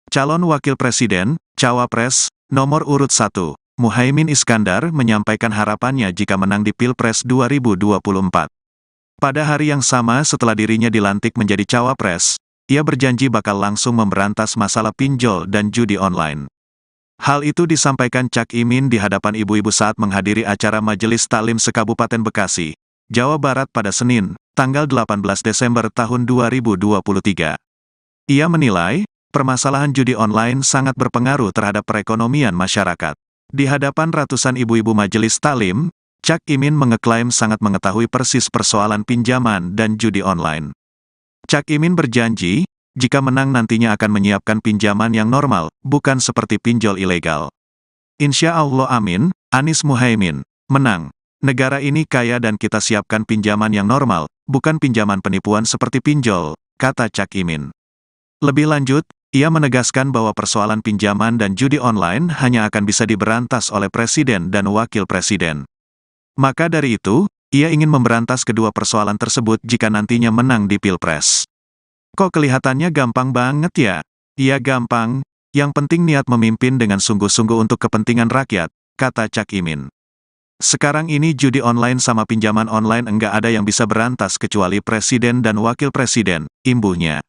Calon Wakil Presiden, Cawapres, nomor urut 1, Muhaimin Iskandar menyampaikan harapannya jika menang di Pilpres 2024. Pada hari yang sama setelah dirinya dilantik menjadi Cawapres, ia berjanji bakal langsung memberantas masalah pinjol dan judi online. Hal itu disampaikan Cak Imin di hadapan ibu-ibu saat menghadiri acara Majelis Taklim se-Kabupaten Bekasi, Jawa Barat pada Senin, tanggal 18 Desember tahun 2023. Ia menilai, permasalahan judi online sangat berpengaruh terhadap perekonomian masyarakat. Di hadapan ratusan ibu-ibu Majelis Taklim, Cak Imin mengeklaim sangat mengetahui persis persoalan pinjaman dan judi online. Cak Imin berjanji, jika menang nantinya akan menyiapkan pinjaman yang normal, bukan seperti pinjol ilegal. Insya Allah amin, Anies Muhaimin, menang. Negara ini kaya dan kita siapkan pinjaman yang normal, bukan pinjaman penipuan seperti pinjol, kata Cak Imin. Lebih lanjut, ia menegaskan bahwa persoalan pinjaman dan judi online hanya akan bisa diberantas oleh Presiden dan Wakil Presiden. Maka dari itu, ia ingin memberantas kedua persoalan tersebut jika nantinya menang di Pilpres. Kok kelihatannya gampang banget ya? Iya gampang, yang penting niat memimpin dengan sungguh-sungguh untuk kepentingan rakyat, kata Cak Imin. Sekarang ini judi online sama pinjaman online enggak ada yang bisa berantas kecuali Presiden dan Wakil Presiden, imbuhnya.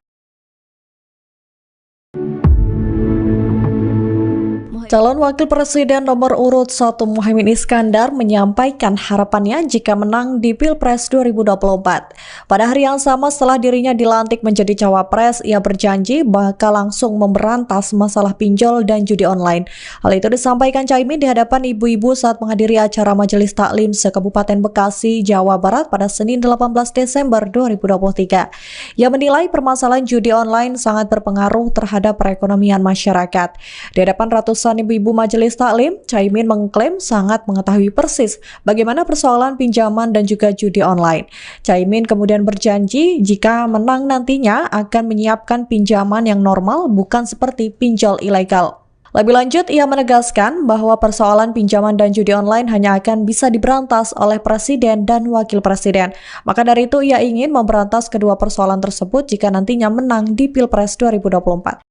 Calon Wakil Presiden nomor urut 1 Muhaimin Iskandar menyampaikan harapannya jika menang di Pilpres 2024. Pada hari yang sama setelah dirinya dilantik menjadi Cawapres, ia berjanji bakal langsung memberantas masalah pinjol dan judi online. Hal itu disampaikan Caimin di hadapan ibu-ibu saat menghadiri acara Majelis Taklim se-Kabupaten Bekasi, Jawa Barat pada Senin 18 Desember 2023. Ia menilai permasalahan judi online sangat berpengaruh terhadap perekonomian masyarakat. Di hadapan ratusan ibu-ibu Majelis Taklim, Caimin mengklaim sangat mengetahui persis bagaimana persoalan pinjaman dan juga judi online. Caimin kemudian berjanji jika menang nantinya akan menyiapkan pinjaman yang normal bukan seperti pinjol ilegal. Lebih lanjut, ia menegaskan bahwa persoalan pinjaman dan judi online hanya akan bisa diberantas oleh Presiden dan Wakil Presiden. Maka dari itu, ia ingin memberantas kedua persoalan tersebut jika nantinya menang di Pilpres 2024.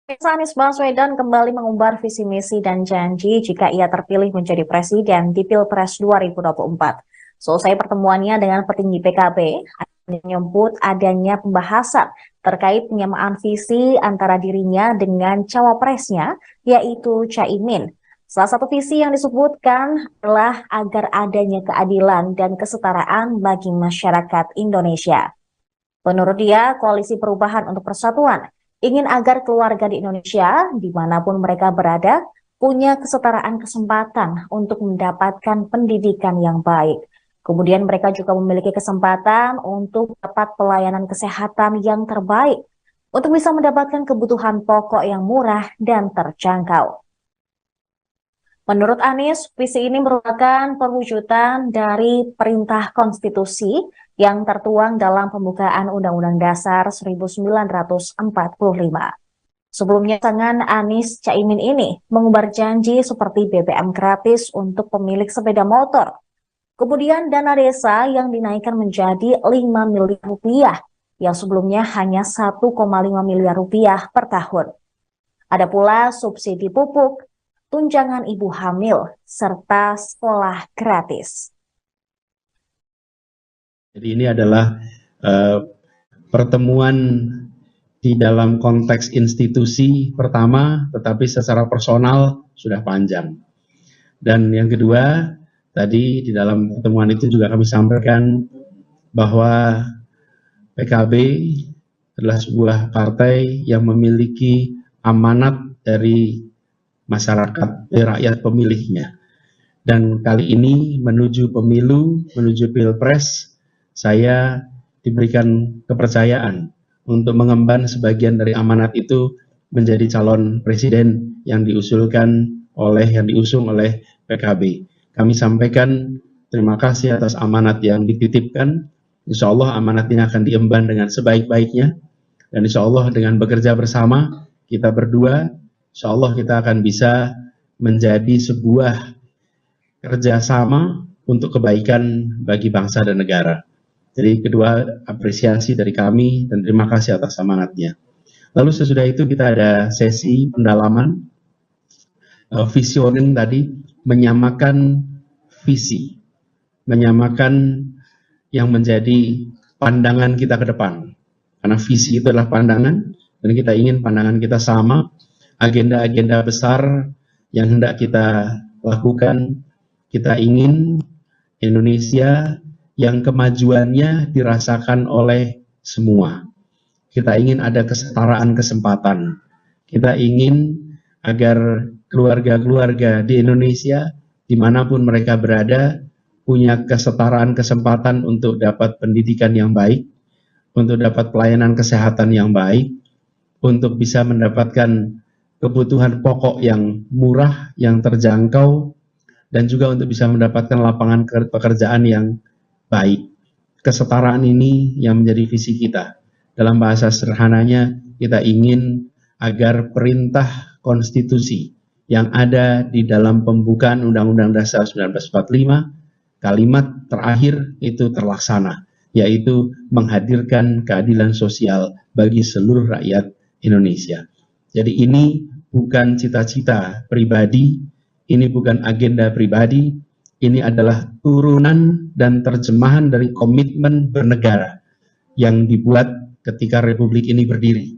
Anies Baswedan kembali mengumbar visi misi dan janji jika ia terpilih menjadi presiden di Pilpres 2024. Selesai pertemuannya dengan petinggi PKB, menyebut adanya pembahasan terkait penyamaan visi antara dirinya dengan cawapresnya, yaitu Caimin. Salah satu visi yang disebutkan adalah agar adanya keadilan dan kesetaraan bagi masyarakat Indonesia. Menurut dia, Koalisi Perubahan untuk Persatuan ingin agar keluarga di Indonesia, dimanapun mereka berada, punya kesetaraan kesempatan untuk mendapatkan pendidikan yang baik. Kemudian mereka juga memiliki kesempatan untuk dapat pelayanan kesehatan yang terbaik, untuk bisa mendapatkan kebutuhan pokok yang murah dan terjangkau. Menurut Anies, visi ini merupakan perwujudan dari perintah konstitusi yang tertuang dalam pembukaan Undang-Undang Dasar 1945. Sebelumnya, pasangan Anies Caimin ini mengumbar janji seperti BBM gratis untuk pemilik sepeda motor. Kemudian dana desa yang dinaikkan menjadi 5 miliar rupiah, yang sebelumnya hanya 1,5 miliar rupiah per tahun. Ada pula subsidi pupuk, tunjangan ibu hamil, serta sekolah gratis. Jadi ini adalah pertemuan di dalam konteks institusi pertama, tetapi secara personal sudah panjang. Dan yang kedua, tadi di dalam pertemuan itu juga kami sampaikan bahwa PKB adalah sebuah partai yang memiliki amanat dari masyarakat, rakyat pemilihnya. Dan kali ini menuju pemilu, menuju Pilpres, saya diberikan kepercayaan untuk mengemban sebagian dari amanat itu menjadi calon presiden yang diusung oleh PKB. Kami sampaikan terima kasih atas amanat yang dititipkan. Insya Allah amanat ini akan diemban dengan sebaik-baiknya. Dan insya Allah dengan bekerja bersama, kita berdua, insya Allah kita akan bisa menjadi sebuah kerjasama untuk kebaikan bagi bangsa dan negara. Jadi kedua, apresiasi dari kami dan terima kasih atas amanatnya. Lalu sesudah itu kita ada sesi pendalaman, visioning tadi, menyamakan visi, menyamakan yang menjadi pandangan kita ke depan. Karena visi itu adalah pandangan, dan kita ingin pandangan kita sama, agenda-agenda besar yang hendak kita lakukan. Kita ingin Indonesia yang kemajuannya dirasakan oleh semua. Kita ingin ada kesetaraan kesempatan. Kita ingin agar keluarga-keluarga di Indonesia, dimanapun mereka berada, punya kesetaraan kesempatan untuk dapat pendidikan yang baik, untuk dapat pelayanan kesehatan yang baik, untuk bisa mendapatkan kebutuhan pokok yang murah, yang terjangkau, dan juga untuk bisa mendapatkan lapangan pekerjaan yang baik. Kesetaraan ini yang menjadi visi kita. Dalam bahasa sederhananya, kita ingin agar perintah konstitusi yang ada di dalam pembukaan Undang-Undang Dasar 1945, kalimat terakhir itu terlaksana, yaitu menghadirkan keadilan sosial bagi seluruh rakyat Indonesia. Jadi ini bukan cita-cita pribadi, ini bukan agenda pribadi, ini adalah turunan dan terjemahan dari komitmen bernegara yang dibuat ketika Republik ini berdiri.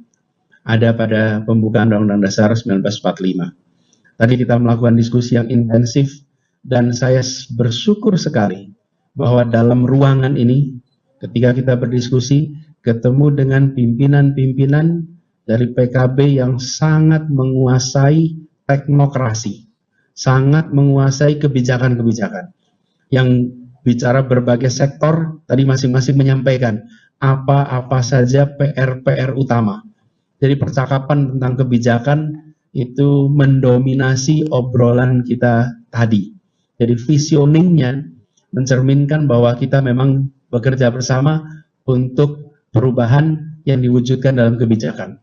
Ada pada pembukaan Undang-Undang Dasar 1945. Tadi kita melakukan diskusi yang intensif, dan saya bersyukur sekali bahwa dalam ruangan ini, ketika kita berdiskusi, ketemu dengan pimpinan-pimpinan dari PKB yang sangat menguasai teknokrasi, sangat menguasai kebijakan-kebijakan, yang bicara berbagai sektor, tadi masing-masing menyampaikan apa-apa saja PR-PR utama. Jadi percakapan tentang kebijakan itu mendominasi obrolan kita tadi. Jadi visioningnya mencerminkan bahwa kita memang bekerja bersama untuk perubahan yang diwujudkan dalam kebijakan.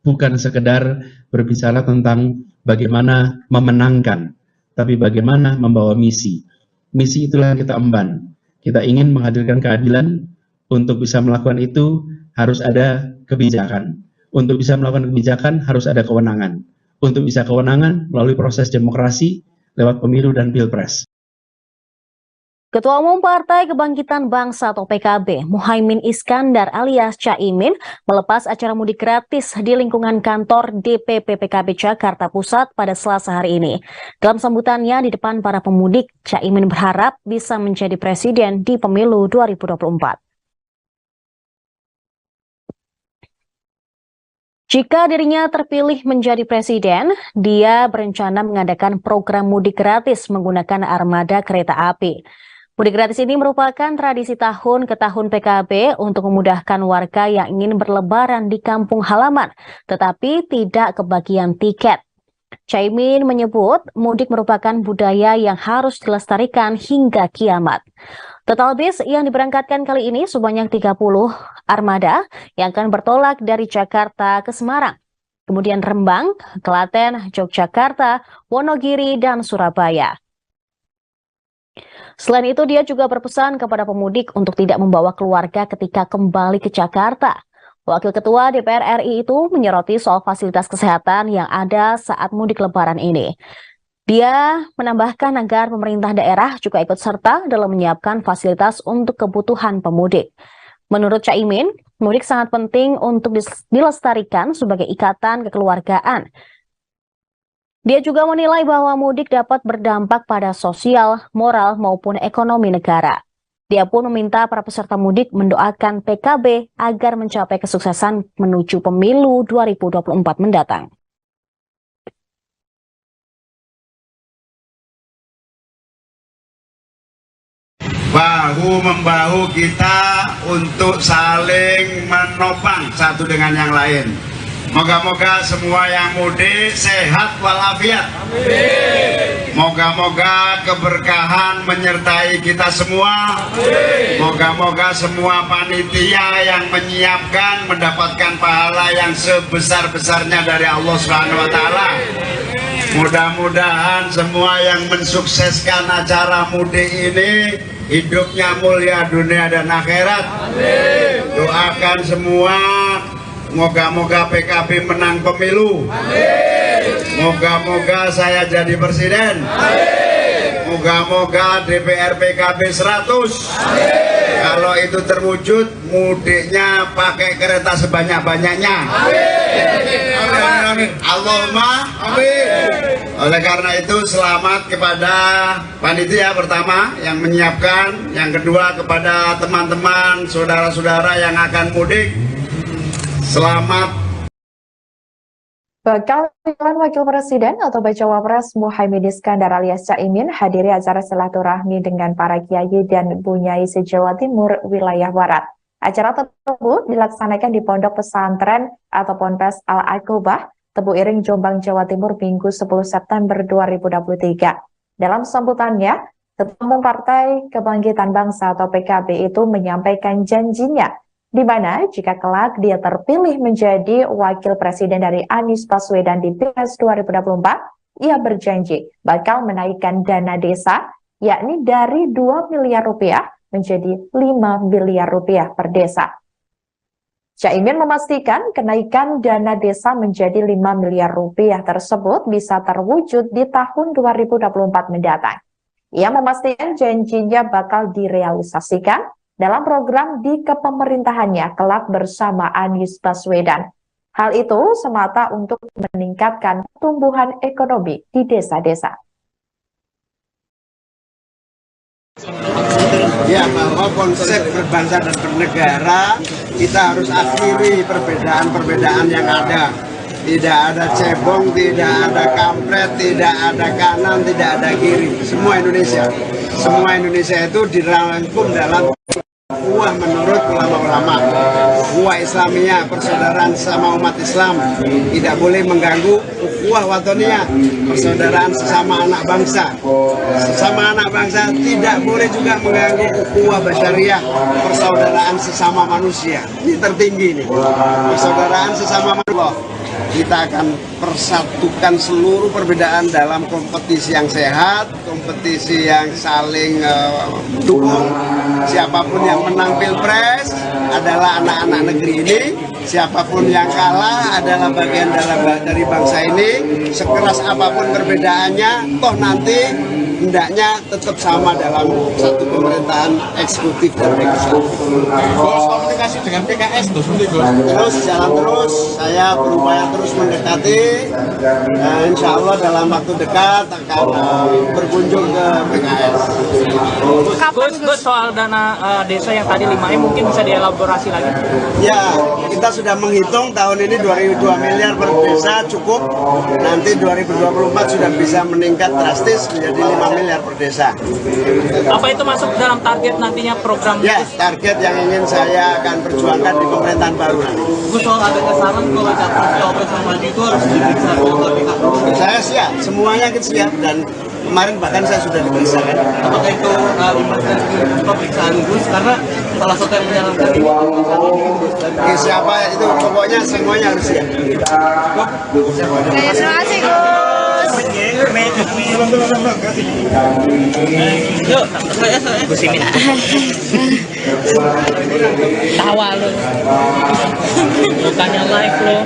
Bukan sekedar berbicara tentang bagaimana memenangkan, tapi bagaimana membawa misi. Misi itulah yang kita emban. Kita ingin menghadirkan keadilan. Untuk bisa melakukan itu harus ada kebijakan. Untuk bisa melakukan kebijakan harus ada kewenangan. Untuk bisa kewenangan melalui proses demokrasi lewat pemilu dan pilpres. Ketua Umum Partai Kebangkitan Bangsa atau PKB, Muhaimin Iskandar alias Caimin, melepas acara mudik gratis di lingkungan kantor DPP PKB Jakarta Pusat pada Selasa hari ini. Dalam sambutannya di depan para pemudik, Caimin berharap bisa menjadi presiden di pemilu 2024. Jika dirinya terpilih menjadi presiden, dia berencana mengadakan program mudik gratis menggunakan armada kereta api. Mudik gratis ini merupakan tradisi tahun ke tahun PKB untuk memudahkan warga yang ingin berlebaran di kampung halaman, tetapi tidak kebagian tiket. Caimin menyebut mudik merupakan budaya yang harus dilestarikan hingga kiamat. Total bis yang diberangkatkan kali ini sebanyak 30 armada yang akan bertolak dari Jakarta ke Semarang, kemudian Rembang, Klaten, Yogyakarta, Wonogiri, dan Surabaya. Selain itu, dia juga berpesan kepada pemudik untuk tidak membawa keluarga ketika kembali ke Jakarta. Wakil Ketua DPR RI itu menyoroti soal fasilitas kesehatan yang ada saat mudik lebaran ini. Dia menambahkan agar pemerintah daerah juga ikut serta dalam menyiapkan fasilitas untuk kebutuhan pemudik. Menurut Caimin, mudik sangat penting untuk dilestarikan sebagai ikatan kekeluargaan. Dia juga menilai bahwa mudik dapat berdampak pada sosial, moral, maupun ekonomi negara. Dia pun meminta para peserta mudik mendoakan PKB agar mencapai kesuksesan menuju pemilu 2024 mendatang. Bahu-membahu kita untuk saling menopang satu dengan yang lain. Moga-moga semua yang mudik sehat walafiat. Moga-moga keberkahan menyertai kita semua. Moga-moga semua panitia yang menyiapkan mendapatkan pahala yang sebesar-besarnya dari Allah Subhanahu wa taala. Mudah-mudahan semua yang mensukseskan acara mudik ini hidupnya mulia dunia dan akhirat. Doakan semua Moga-moga PKB menang pemilu. Moga-moga saya jadi presiden. Moga-moga DPR PKB 100. Kalau itu terwujud, mudiknya pakai kereta sebanyak-banyaknya. Allahumma amin. Oleh karena itu, selamat kepada panitia pertama yang menyiapkan, yang kedua kepada teman-teman, saudara-saudara yang akan mudik. Selamat. Bakal calon wakil presiden atau bacawa pres Muhaimin Iskandar alias Caimin hadiri acara silaturahmi dengan para kiai dan bunyai se-Jawa Timur wilayah Barat. Acara tersebut dilaksanakan di Pondok Pesantren atau Ponpes Al-Aqobah, Tebu Iring, Jombang, Jawa Timur, Minggu 10 September 2023. Dalam sambutannya, Ketua Umum Partai Kebangkitan Bangsa atau PKB itu menyampaikan janjinya, di mana jika kelak dia terpilih menjadi wakil presiden dari Anies Baswedan di Pilpres 2024, ia berjanji bakal menaikkan dana desa, yakni dari 2 miliar rupiah menjadi 5 miliar rupiah per desa. Caimin memastikan kenaikan dana desa menjadi 5 miliar rupiah tersebut bisa terwujud di tahun 2024 mendatang. Ia memastikan janjinya bakal direalisasikan dalam program di kepemerintahannya kelak bersama Anies Baswedan. Hal itu semata untuk meningkatkan pertumbuhan ekonomi di desa-desa. Ya, bahwa konsep berbangsa dan bernegara, kita harus akhiri perbedaan-perbedaan yang ada. Tidak ada cebong, tidak ada kampret, tidak ada kanan, tidak ada kiri. Semua Indonesia. Semua Indonesia itu dirangkum dalam ukhuwah menurut ulama-ulama. Ukhuwah Islamiyah, persaudaraan sama umat Islam, tidak boleh mengganggu ukhuwah watoniyah, persaudaraan sesama anak bangsa. Sesama anak bangsa tidak boleh juga mengganggu ukhuwah basyariah, persaudaraan sesama manusia. Ini tertinggi nih. Persaudaraan sesama manusia. Kita akan persatukan seluruh perbedaan dalam kompetisi yang sehat, kompetisi yang saling dukung. Siapapun yang menang Pilpres adalah anak-anak negeri ini, siapapun yang kalah adalah bagian dari bangsa ini. Sekeras apapun perbedaannya, toh nanti hendaknya tetap sama dalam satu pemerintahan eksekutif dan legislatif. Bos, komunikasi dengan PKS terus jalan terus, saya berupaya terus mendekati, insya Allah dalam waktu dekat akan berkunjung ke PKS. Gus, soal dana desa yang tadi 5M mungkin bisa dielaborasi lagi? Ya, kita sudah menghitung tahun ini 2 miliar per desa cukup, nanti 2024 sudah bisa meningkat drastis menjadi 5 miliar per desa. Apa itu masuk dalam target nantinya program? Ya, target yang ingin saya akan perjuangkan di pemerintahan baru nanti. Gus, soal ada kesaran kalau capres yang maju itu harus diperiksa oleh Saya siap, semuanya kita siap, dan kemarin bahkan saya sudah diperiksa kan. apakah itu dimasukkan pemeriksaan Gus? Karena salah satu yang menyarankan Siapa itu, pokoknya semuanya harus siap. Terima kasih Gus. Yuk, saya Gus ini. Tawa lu. Bukannya live lu.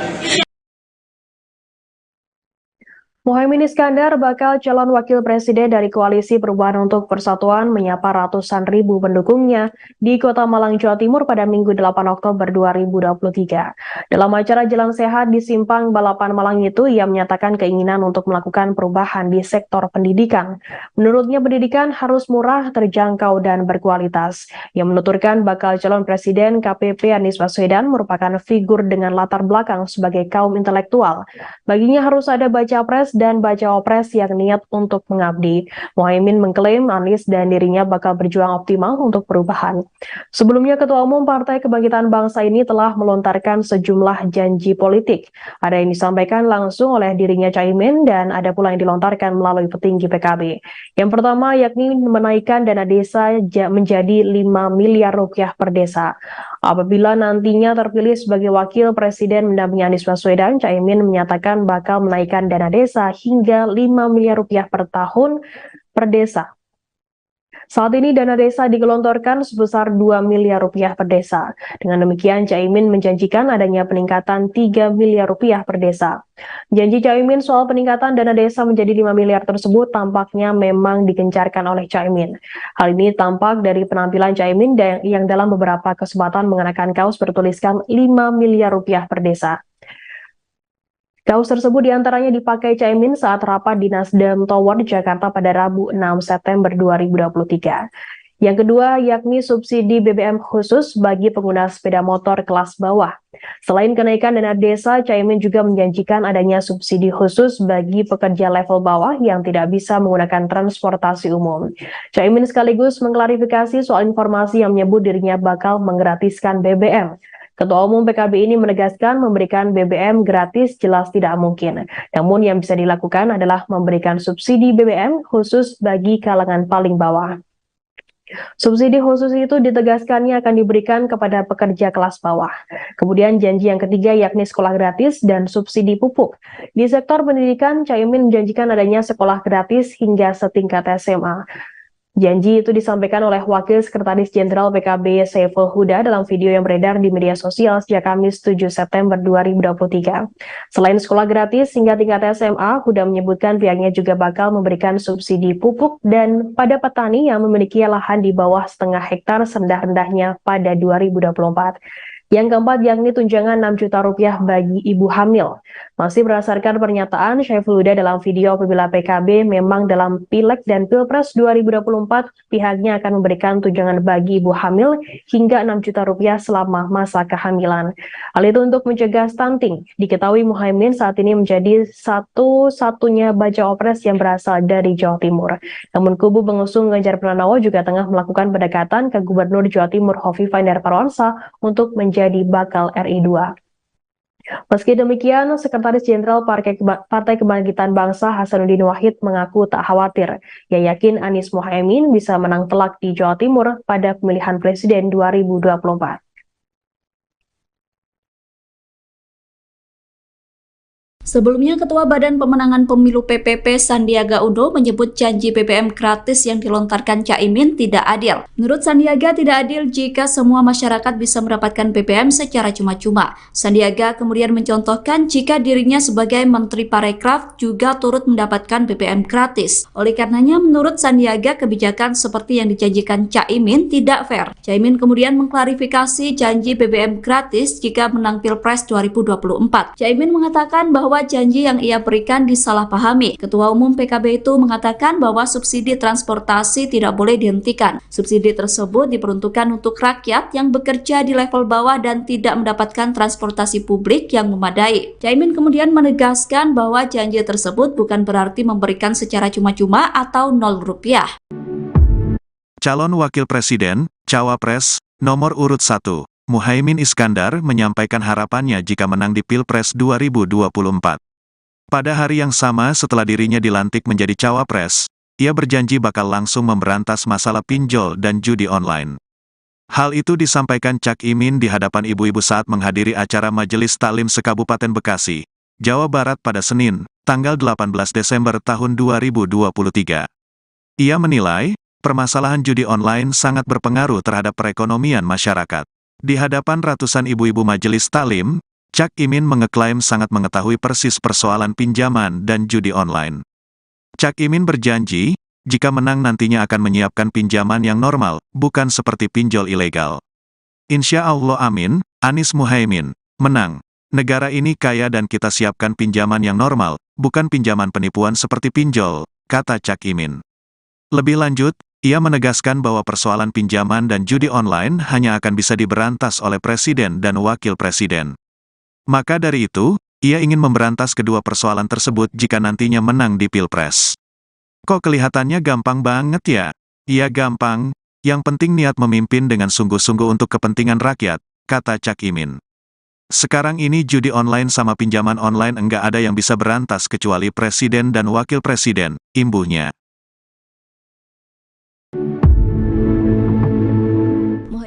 Muhaimin Iskandar bakal calon wakil presiden dari Koalisi Perubahan untuk Persatuan menyapa ratusan ribu pendukungnya di Kota Malang, Jawa Timur pada Minggu 8 Oktober 2023. Dalam acara Jalan Sehat di Simpang Balapan Malang itu, ia menyatakan keinginan untuk melakukan perubahan di sektor pendidikan. Menurutnya pendidikan harus murah, terjangkau, dan berkualitas. Ia menuturkan bakal calon presiden KPP Anies Baswedan merupakan figur dengan latar belakang sebagai kaum intelektual. Baginya harus ada baca pres dan bacawa pres yang niat untuk mengabdi. Muhaimin mengklaim Anies dan dirinya bakal berjuang optimal untuk perubahan. Sebelumnya, Ketua Umum Partai Kebangkitan Bangsa ini telah melontarkan sejumlah janji politik. Ada yang disampaikan langsung oleh dirinya Caimin dan ada pula yang dilontarkan melalui petinggi PKB. Yang pertama yakni menaikkan dana desa menjadi 5 miliar rupiah per desa. Apabila nantinya terpilih sebagai wakil presiden mendampingi Anies Baswedan, Caimin menyatakan bakal menaikkan dana desa hingga 5 miliar rupiah per tahun per desa. Saat ini dana desa digelontorkan sebesar 2 miliar rupiah per desa. Dengan demikian, Caimin menjanjikan adanya peningkatan 3 miliar rupiah per desa. Janji Caimin soal peningkatan dana desa menjadi 5 miliar tersebut tampaknya memang digencarkan oleh Caimin. Hal ini tampak dari penampilan Caimin yang dalam beberapa kesempatan mengenakan kaos bertuliskan 5 miliar rupiah per desa. Kaos tersebut diantaranya dipakai Caimin saat rapat di Nasdem Tower Jakarta pada Rabu 6 September 2023. Yang kedua yakni subsidi BBM khusus bagi pengguna sepeda motor kelas bawah. Selain kenaikan dana desa, Caimin juga menjanjikan adanya subsidi khusus bagi pekerja level bawah yang tidak bisa menggunakan transportasi umum. Caimin sekaligus mengklarifikasi soal informasi yang menyebut dirinya bakal menggratiskan BBM. Ketua Umum PKB ini menegaskan memberikan BBM gratis jelas tidak mungkin. Namun yang bisa dilakukan adalah memberikan subsidi BBM khusus bagi kalangan paling bawah. Subsidi khusus itu ditegaskannya akan diberikan kepada pekerja kelas bawah. Kemudian janji yang ketiga yakni sekolah gratis dan subsidi pupuk. Di sektor pendidikan, Caimin menjanjikan adanya sekolah gratis hingga setingkat SMA. Janji itu disampaikan oleh Wakil Sekretaris Jenderal PKB Saiful Huda dalam video yang beredar di media sosial sejak Kamis 7 September 2023. Selain sekolah gratis hingga tingkat SMA, Huda menyebutkan pihaknya juga bakal memberikan subsidi pupuk dan pada petani yang memiliki lahan di bawah setengah hektar serendah-rendahnya pada 2024. Yang keempat yakni tunjangan 6 juta rupiah bagi ibu hamil. Masih berdasarkan pernyataan Saiful Huda dalam video apabila PKB memang dalam Pileg dan Pilpres 2024, pihaknya akan memberikan tunjangan bagi ibu hamil hingga 6 juta rupiah selama masa kehamilan. Hal itu untuk mencegah stunting. Diketahui Muhaimin saat ini menjadi satu-satunya baca opres yang berasal dari Jawa Timur. Namun kubu pengusung Ganjar Pranowo juga tengah melakukan pendekatan ke Gubernur Jawa Timur Hovifah Indar Parawansa untuk menjadi bakal RI 2. Meski demikian, Sekretaris Jenderal Partai Kebangkitan Bangsa Hasanuddin Wahid mengaku tak khawatir. Ia yakin Anies Muhaimin bisa menang telak di Jawa Timur pada pemilihan presiden 2024. Sebelumnya, Ketua Badan Pemenangan Pemilu PPP Sandiaga Uno menyebut janji BBM gratis yang dilontarkan Caimin tidak adil. Menurut Sandiaga, tidak adil jika semua masyarakat bisa mendapatkan BBM secara cuma-cuma. Sandiaga kemudian mencontohkan jika dirinya sebagai Menteri Parekraf juga turut mendapatkan BBM gratis. Oleh karenanya, menurut Sandiaga, kebijakan seperti yang dijanjikan Caimin tidak fair. Caimin kemudian mengklarifikasi janji BBM gratis jika menang Pilpres 2024. Caimin mengatakan bahwa janji yang ia berikan disalahpahami. Ketua Umum PKB itu mengatakan bahwa subsidi transportasi tidak boleh dihentikan. Subsidi tersebut diperuntukkan untuk rakyat yang bekerja di level bawah dan tidak mendapatkan transportasi publik yang memadai. Caimin kemudian menegaskan bahwa janji tersebut bukan berarti memberikan secara cuma-cuma atau 0 rupiah. Calon Wakil Presiden, Cawapres, nomor urut 1. Muhaimin Iskandar menyampaikan harapannya jika menang di Pilpres 2024. Pada hari yang sama setelah dirinya dilantik menjadi Cawapres, ia berjanji bakal langsung memberantas masalah pinjol dan judi online. Hal itu disampaikan Cak Imin di hadapan ibu-ibu saat menghadiri acara Majelis Taklim Sekabupaten Bekasi, Jawa Barat pada Senin, tanggal 18 Desember tahun 2023. Ia menilai, permasalahan judi online sangat berpengaruh terhadap perekonomian masyarakat. Di hadapan ratusan ibu-ibu majelis taklim, Cak Imin mengeklaim sangat mengetahui persis persoalan pinjaman dan judi online. Cak Imin berjanji, jika menang nantinya akan menyiapkan pinjaman yang normal, bukan seperti pinjol ilegal. Insya Allah amin, Anies Muhaimin, menang. Negara ini kaya dan kita siapkan pinjaman yang normal, bukan pinjaman penipuan seperti pinjol, kata Cak Imin. Lebih lanjut, ia menegaskan bahwa persoalan pinjaman dan judi online hanya akan bisa diberantas oleh Presiden dan Wakil Presiden. Maka dari itu, ia ingin memberantas kedua persoalan tersebut jika nantinya menang di Pilpres. Kok kelihatannya gampang banget ya? Iya gampang, yang penting niat memimpin dengan sungguh-sungguh untuk kepentingan rakyat, kata Cak Imin. Sekarang ini judi online sama pinjaman online enggak ada yang bisa berantas kecuali Presiden dan Wakil Presiden, imbuhnya.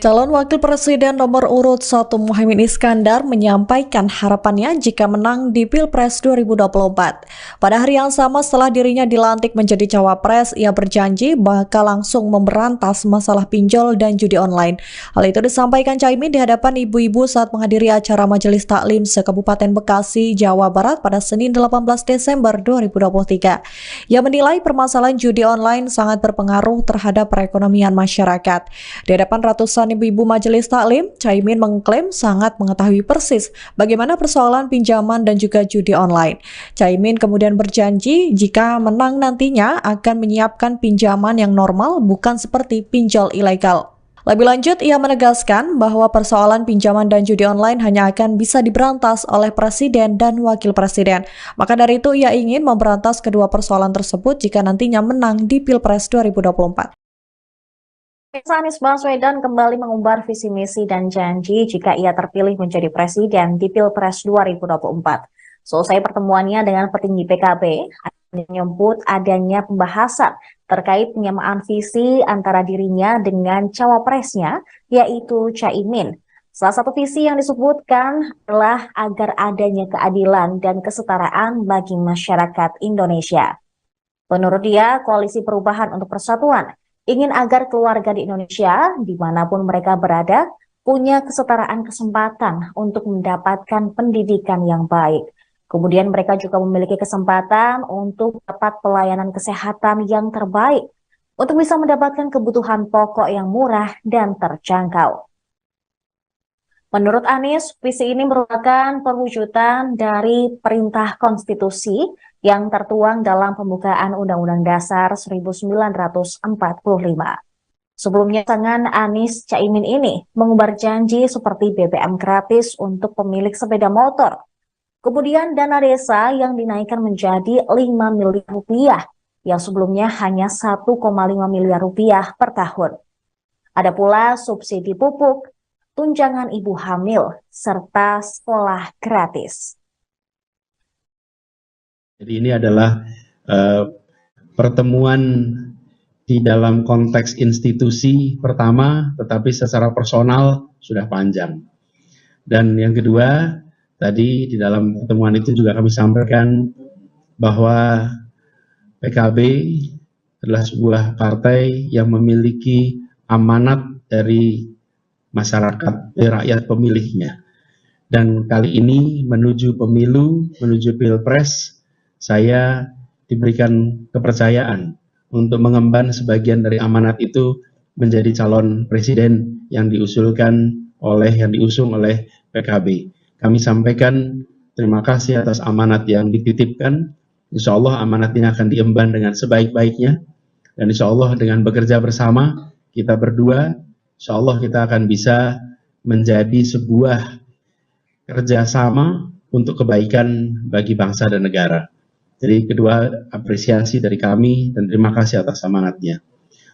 Calon Wakil Presiden nomor urut 1 Muhaimin Iskandar menyampaikan harapannya jika menang di Pilpres 2024. Pada hari yang sama setelah dirinya dilantik menjadi cawapres, ia berjanji bakal langsung memberantas masalah pinjol dan judi online. Hal itu disampaikan Caimin di hadapan ibu-ibu saat menghadiri acara Majelis Taklim se-Kabupaten Bekasi, Jawa Barat pada Senin 18 Desember 2023. Ia menilai permasalahan judi online sangat berpengaruh terhadap perekonomian masyarakat. Di hadapan ratusan ibu-ibu Majelis Taklim, Caimin mengklaim sangat mengetahui persis bagaimana persoalan pinjaman dan juga judi online. Caimin kemudian berjanji jika menang nantinya akan menyiapkan pinjaman yang normal, bukan seperti pinjol ilegal. Lebih lanjut, ia menegaskan bahwa persoalan pinjaman dan judi online hanya akan bisa diberantas oleh Presiden dan Wakil Presiden. Maka dari itu, ia ingin memberantas kedua persoalan tersebut jika nantinya menang di Pilpres 2024. Anies Baswedan kembali mengumbar visi misi dan janji jika ia terpilih menjadi presiden di Pilpres 2024. Selesai pertemuannya dengan petinggi PKB, menyebut adanya pembahasan terkait penyamaan visi antara dirinya dengan cawapresnya, yaitu Caimin. Salah satu visi yang disebutkan adalah agar adanya keadilan dan kesetaraan bagi masyarakat Indonesia. Menurut dia, Koalisi Perubahan untuk Persatuan ingin agar keluarga di Indonesia, dimanapun mereka berada, punya kesetaraan kesempatan untuk mendapatkan pendidikan yang baik. Kemudian mereka juga memiliki kesempatan untuk dapat pelayanan kesehatan yang terbaik, untuk bisa mendapatkan kebutuhan pokok yang murah dan terjangkau. Menurut Anies, visi ini merupakan perwujudan dari perintah konstitusi yang tertuang dalam pembukaan Undang-Undang Dasar 1945. Sebelumnya, pasangan Anies Caimin ini mengumbar janji seperti BBM gratis untuk pemilik sepeda motor. Kemudian dana desa yang dinaikkan menjadi 5 miliar rupiah, yang sebelumnya hanya 1,5 miliar rupiah per tahun. Ada pula subsidi pupuk, tunjangan ibu hamil, serta sekolah gratis. Jadi ini adalah pertemuan di dalam konteks institusi pertama, tetapi secara personal sudah panjang. Dan yang kedua, tadi di dalam pertemuan itu juga kami sampaikan bahwa PKB adalah sebuah partai yang memiliki amanat dari masyarakat, rakyat pemilihnya. Dan kali ini menuju pemilu, menuju Pilpres, saya diberikan kepercayaan untuk mengemban sebagian dari amanat itu menjadi calon presiden yang diusung oleh PKB. Kami sampaikan terima kasih atas amanat yang dititipkan. Insya Allah amanat ini akan diemban dengan sebaik-baiknya. Dan insya Allah dengan bekerja bersama, kita berdua, insya Allah kita akan bisa menjadi sebuah kerjasama untuk kebaikan bagi bangsa dan negara. Jadi kedua, apresiasi dari kami dan terima kasih atas amanatnya.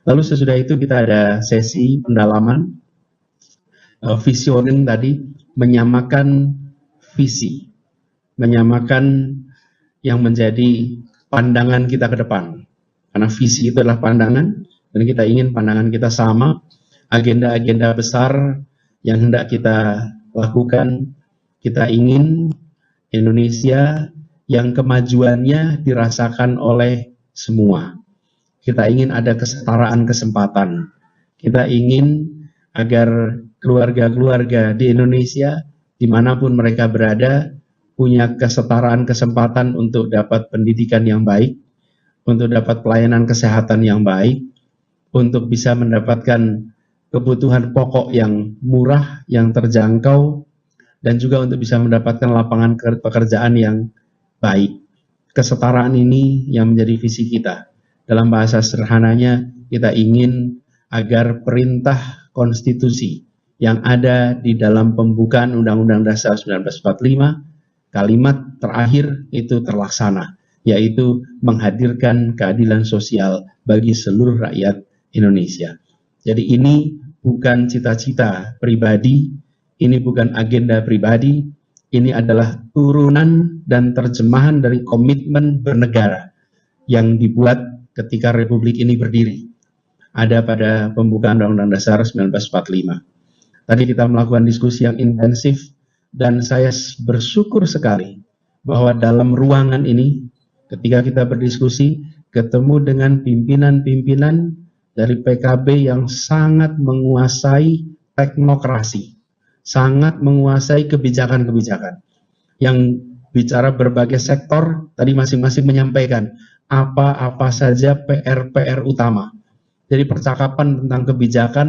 Lalu sesudah itu kita ada sesi pendalaman, visioning tadi, menyamakan visi, menyamakan yang menjadi pandangan kita ke depan. Karena visi itu adalah pandangan, dan kita ingin pandangan kita sama, agenda-agenda besar yang hendak kita lakukan. Kita ingin Indonesia yang kemajuannya dirasakan oleh semua. Kita ingin ada kesetaraan kesempatan. Kita ingin agar keluarga-keluarga di Indonesia, dimanapun mereka berada, punya kesetaraan kesempatan untuk dapat pendidikan yang baik, untuk dapat pelayanan kesehatan yang baik, untuk bisa mendapatkan kebutuhan pokok yang murah, yang terjangkau, dan juga untuk bisa mendapatkan lapangan pekerjaan yang baik. Kesetaraan ini yang menjadi visi kita. Dalam bahasa sederhananya, kita ingin agar perintah konstitusi yang ada di dalam pembukaan Undang-Undang Dasar 1945, kalimat terakhir itu terlaksana, yaitu menghadirkan keadilan sosial bagi seluruh rakyat Indonesia. Jadi ini bukan cita-cita pribadi, ini bukan agenda pribadi, ini adalah turunan dan terjemahan dari komitmen bernegara yang dibuat ketika Republik ini berdiri. Ada pada pembukaan Undang-Undang Dasar 1945. Tadi kita melakukan diskusi yang intensif dan saya bersyukur sekali bahwa dalam ruangan ini ketika kita berdiskusi ketemu dengan pimpinan-pimpinan dari PKB yang sangat menguasai teknokrasi, sangat menguasai kebijakan-kebijakan, yang bicara berbagai sektor, tadi masing-masing menyampaikan apa-apa saja PR-PR utama. Jadi percakapan tentang kebijakan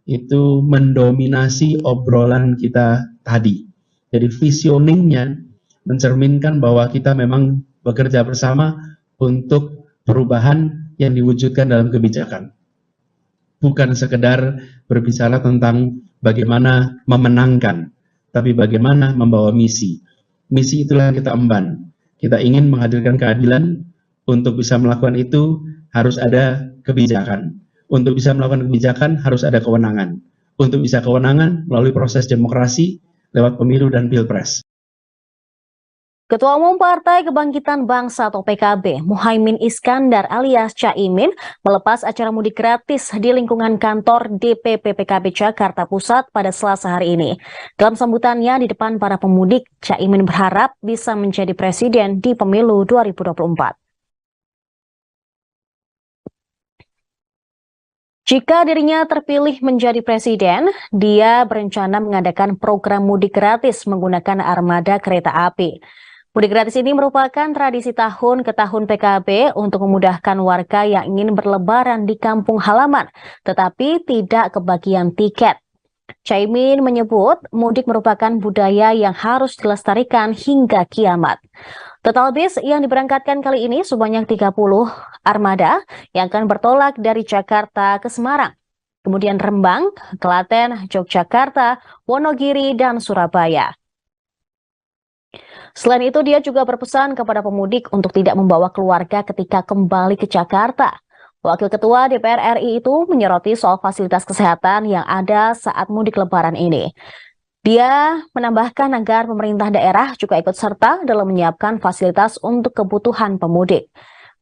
itu mendominasi obrolan kita tadi. Jadi visioningnya mencerminkan bahwa kita memang bekerja bersama untuk perubahan yang diwujudkan dalam kebijakan. Bukan sekedar berbicara tentang bagaimana memenangkan, tapi bagaimana membawa misi. Misi itulah yang kita emban. Kita ingin menghadirkan keadilan. Untuk bisa melakukan itu harus ada kebijakan. Untuk bisa melakukan kebijakan harus ada kewenangan. Untuk bisa kewenangan melalui proses demokrasi lewat pemilu dan pilpres. Ketua Umum Partai Kebangkitan Bangsa atau PKB, Muhaimin Iskandar alias Caimin, melepas acara mudik gratis di lingkungan kantor DPP PKB Jakarta Pusat pada Selasa hari ini. Dalam sambutannya di depan para pemudik, Caimin berharap bisa menjadi presiden di pemilu 2024. Jika dirinya terpilih menjadi presiden, dia berencana mengadakan program mudik gratis menggunakan armada kereta api. Mudik gratis ini merupakan tradisi tahun ke tahun PKB untuk memudahkan warga yang ingin berlebaran di kampung halaman, tetapi tidak kebagian tiket. Caimin menyebut mudik merupakan budaya yang harus dilestarikan hingga kiamat. Total bis yang diberangkatkan kali ini sebanyak 30 armada yang akan bertolak dari Jakarta ke Semarang, kemudian Rembang, Klaten, Yogyakarta, Wonogiri, dan Surabaya. Selain itu, dia juga berpesan kepada pemudik untuk tidak membawa keluarga ketika kembali ke Jakarta. Wakil Ketua DPR RI itu menyoroti soal fasilitas kesehatan yang ada saat mudik lebaran ini. Dia menambahkan agar pemerintah daerah juga ikut serta dalam menyiapkan fasilitas untuk kebutuhan pemudik.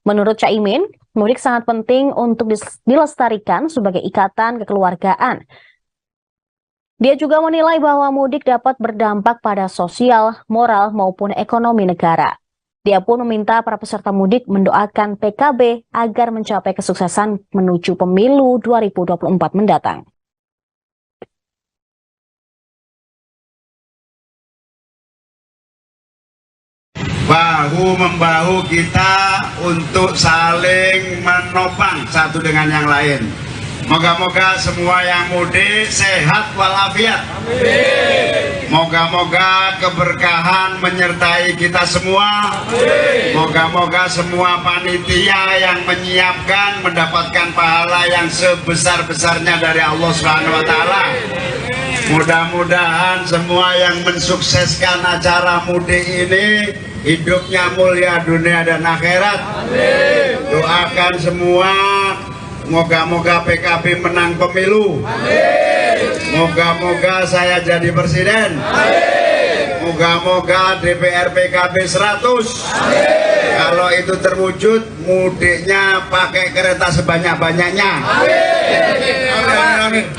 Menurut Caimin, mudik sangat penting untuk dilestarikan sebagai ikatan kekeluargaan. Dia juga menilai bahwa mudik dapat berdampak pada sosial, moral, maupun ekonomi negara. Dia pun meminta para peserta mudik mendoakan PKB agar mencapai kesuksesan menuju pemilu 2024 mendatang. Bahu-membahu kita untuk saling menopang satu dengan yang lain. Moga-moga semua yang mudik sehat walafiat. Moga-moga keberkahan menyertai kita semua. Moga-moga semua panitia yang menyiapkan mendapatkan pahala yang sebesar-besarnya dari Allah SWT. Mudah-mudahan semua yang mensukseskan acara mudik ini hidupnya mulia dunia dan akhirat. Doakan semua, moga-moga PKB menang pemilu. Moga-moga saya jadi presiden. Moga-moga DPR PKB 100. Kalau itu terwujud, mudiknya pakai kereta sebanyak-banyaknya.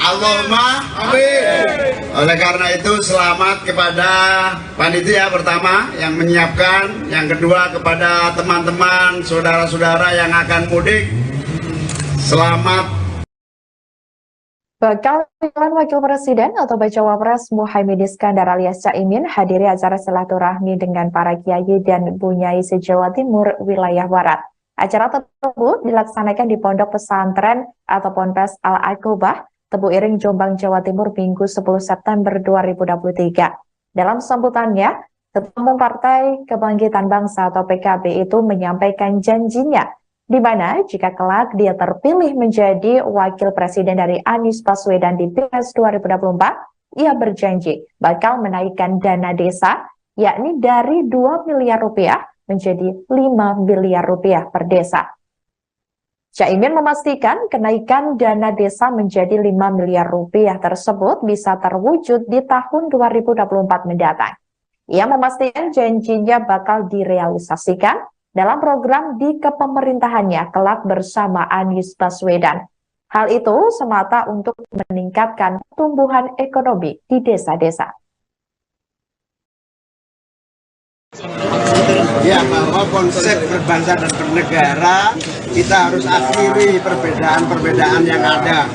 Allahumma amin. Oleh karena itu, selamat kepada panitia pertama yang menyiapkan, yang kedua kepada teman-teman, saudara-saudara yang akan mudik. Selamat. Bakal calon wakil presiden atau bacawa pres Muhaimin Iskandar alias Caimin hadiri acara silaturahmi dengan para kiai dan bunyai se-Jawa Timur wilayah Barat. Acara tersebut dilaksanakan di Pondok Pesantren atau Ponpes Al-Aqobah, Tebu Iring, Jombang, Jawa Timur, Minggu 10 September 2023. Dalam sambutannya, Ketua Umum Partai Kebangkitan Bangsa atau PKB itu menyampaikan janjinya, di mana jika kelak dia terpilih menjadi wakil presiden dari Anies Baswedan di Pilpres 2024, ia berjanji bakal menaikkan dana desa, yakni dari 2 miliar rupiah menjadi 5 miliar rupiah per desa. Caimin memastikan kenaikan dana desa menjadi 5 miliar rupiah tersebut bisa terwujud di tahun 2024 mendatang. Ia memastikan janjinya bakal direalisasikan dalam program di kepemerintahannya kelak bersama Anies Baswedan. Hal itu semata untuk meningkatkan pertumbuhan ekonomi di desa-desa. Ya, bahwa konsep berbangsa dan bernegara kita harus akhiri perbedaan-perbedaan yang ada.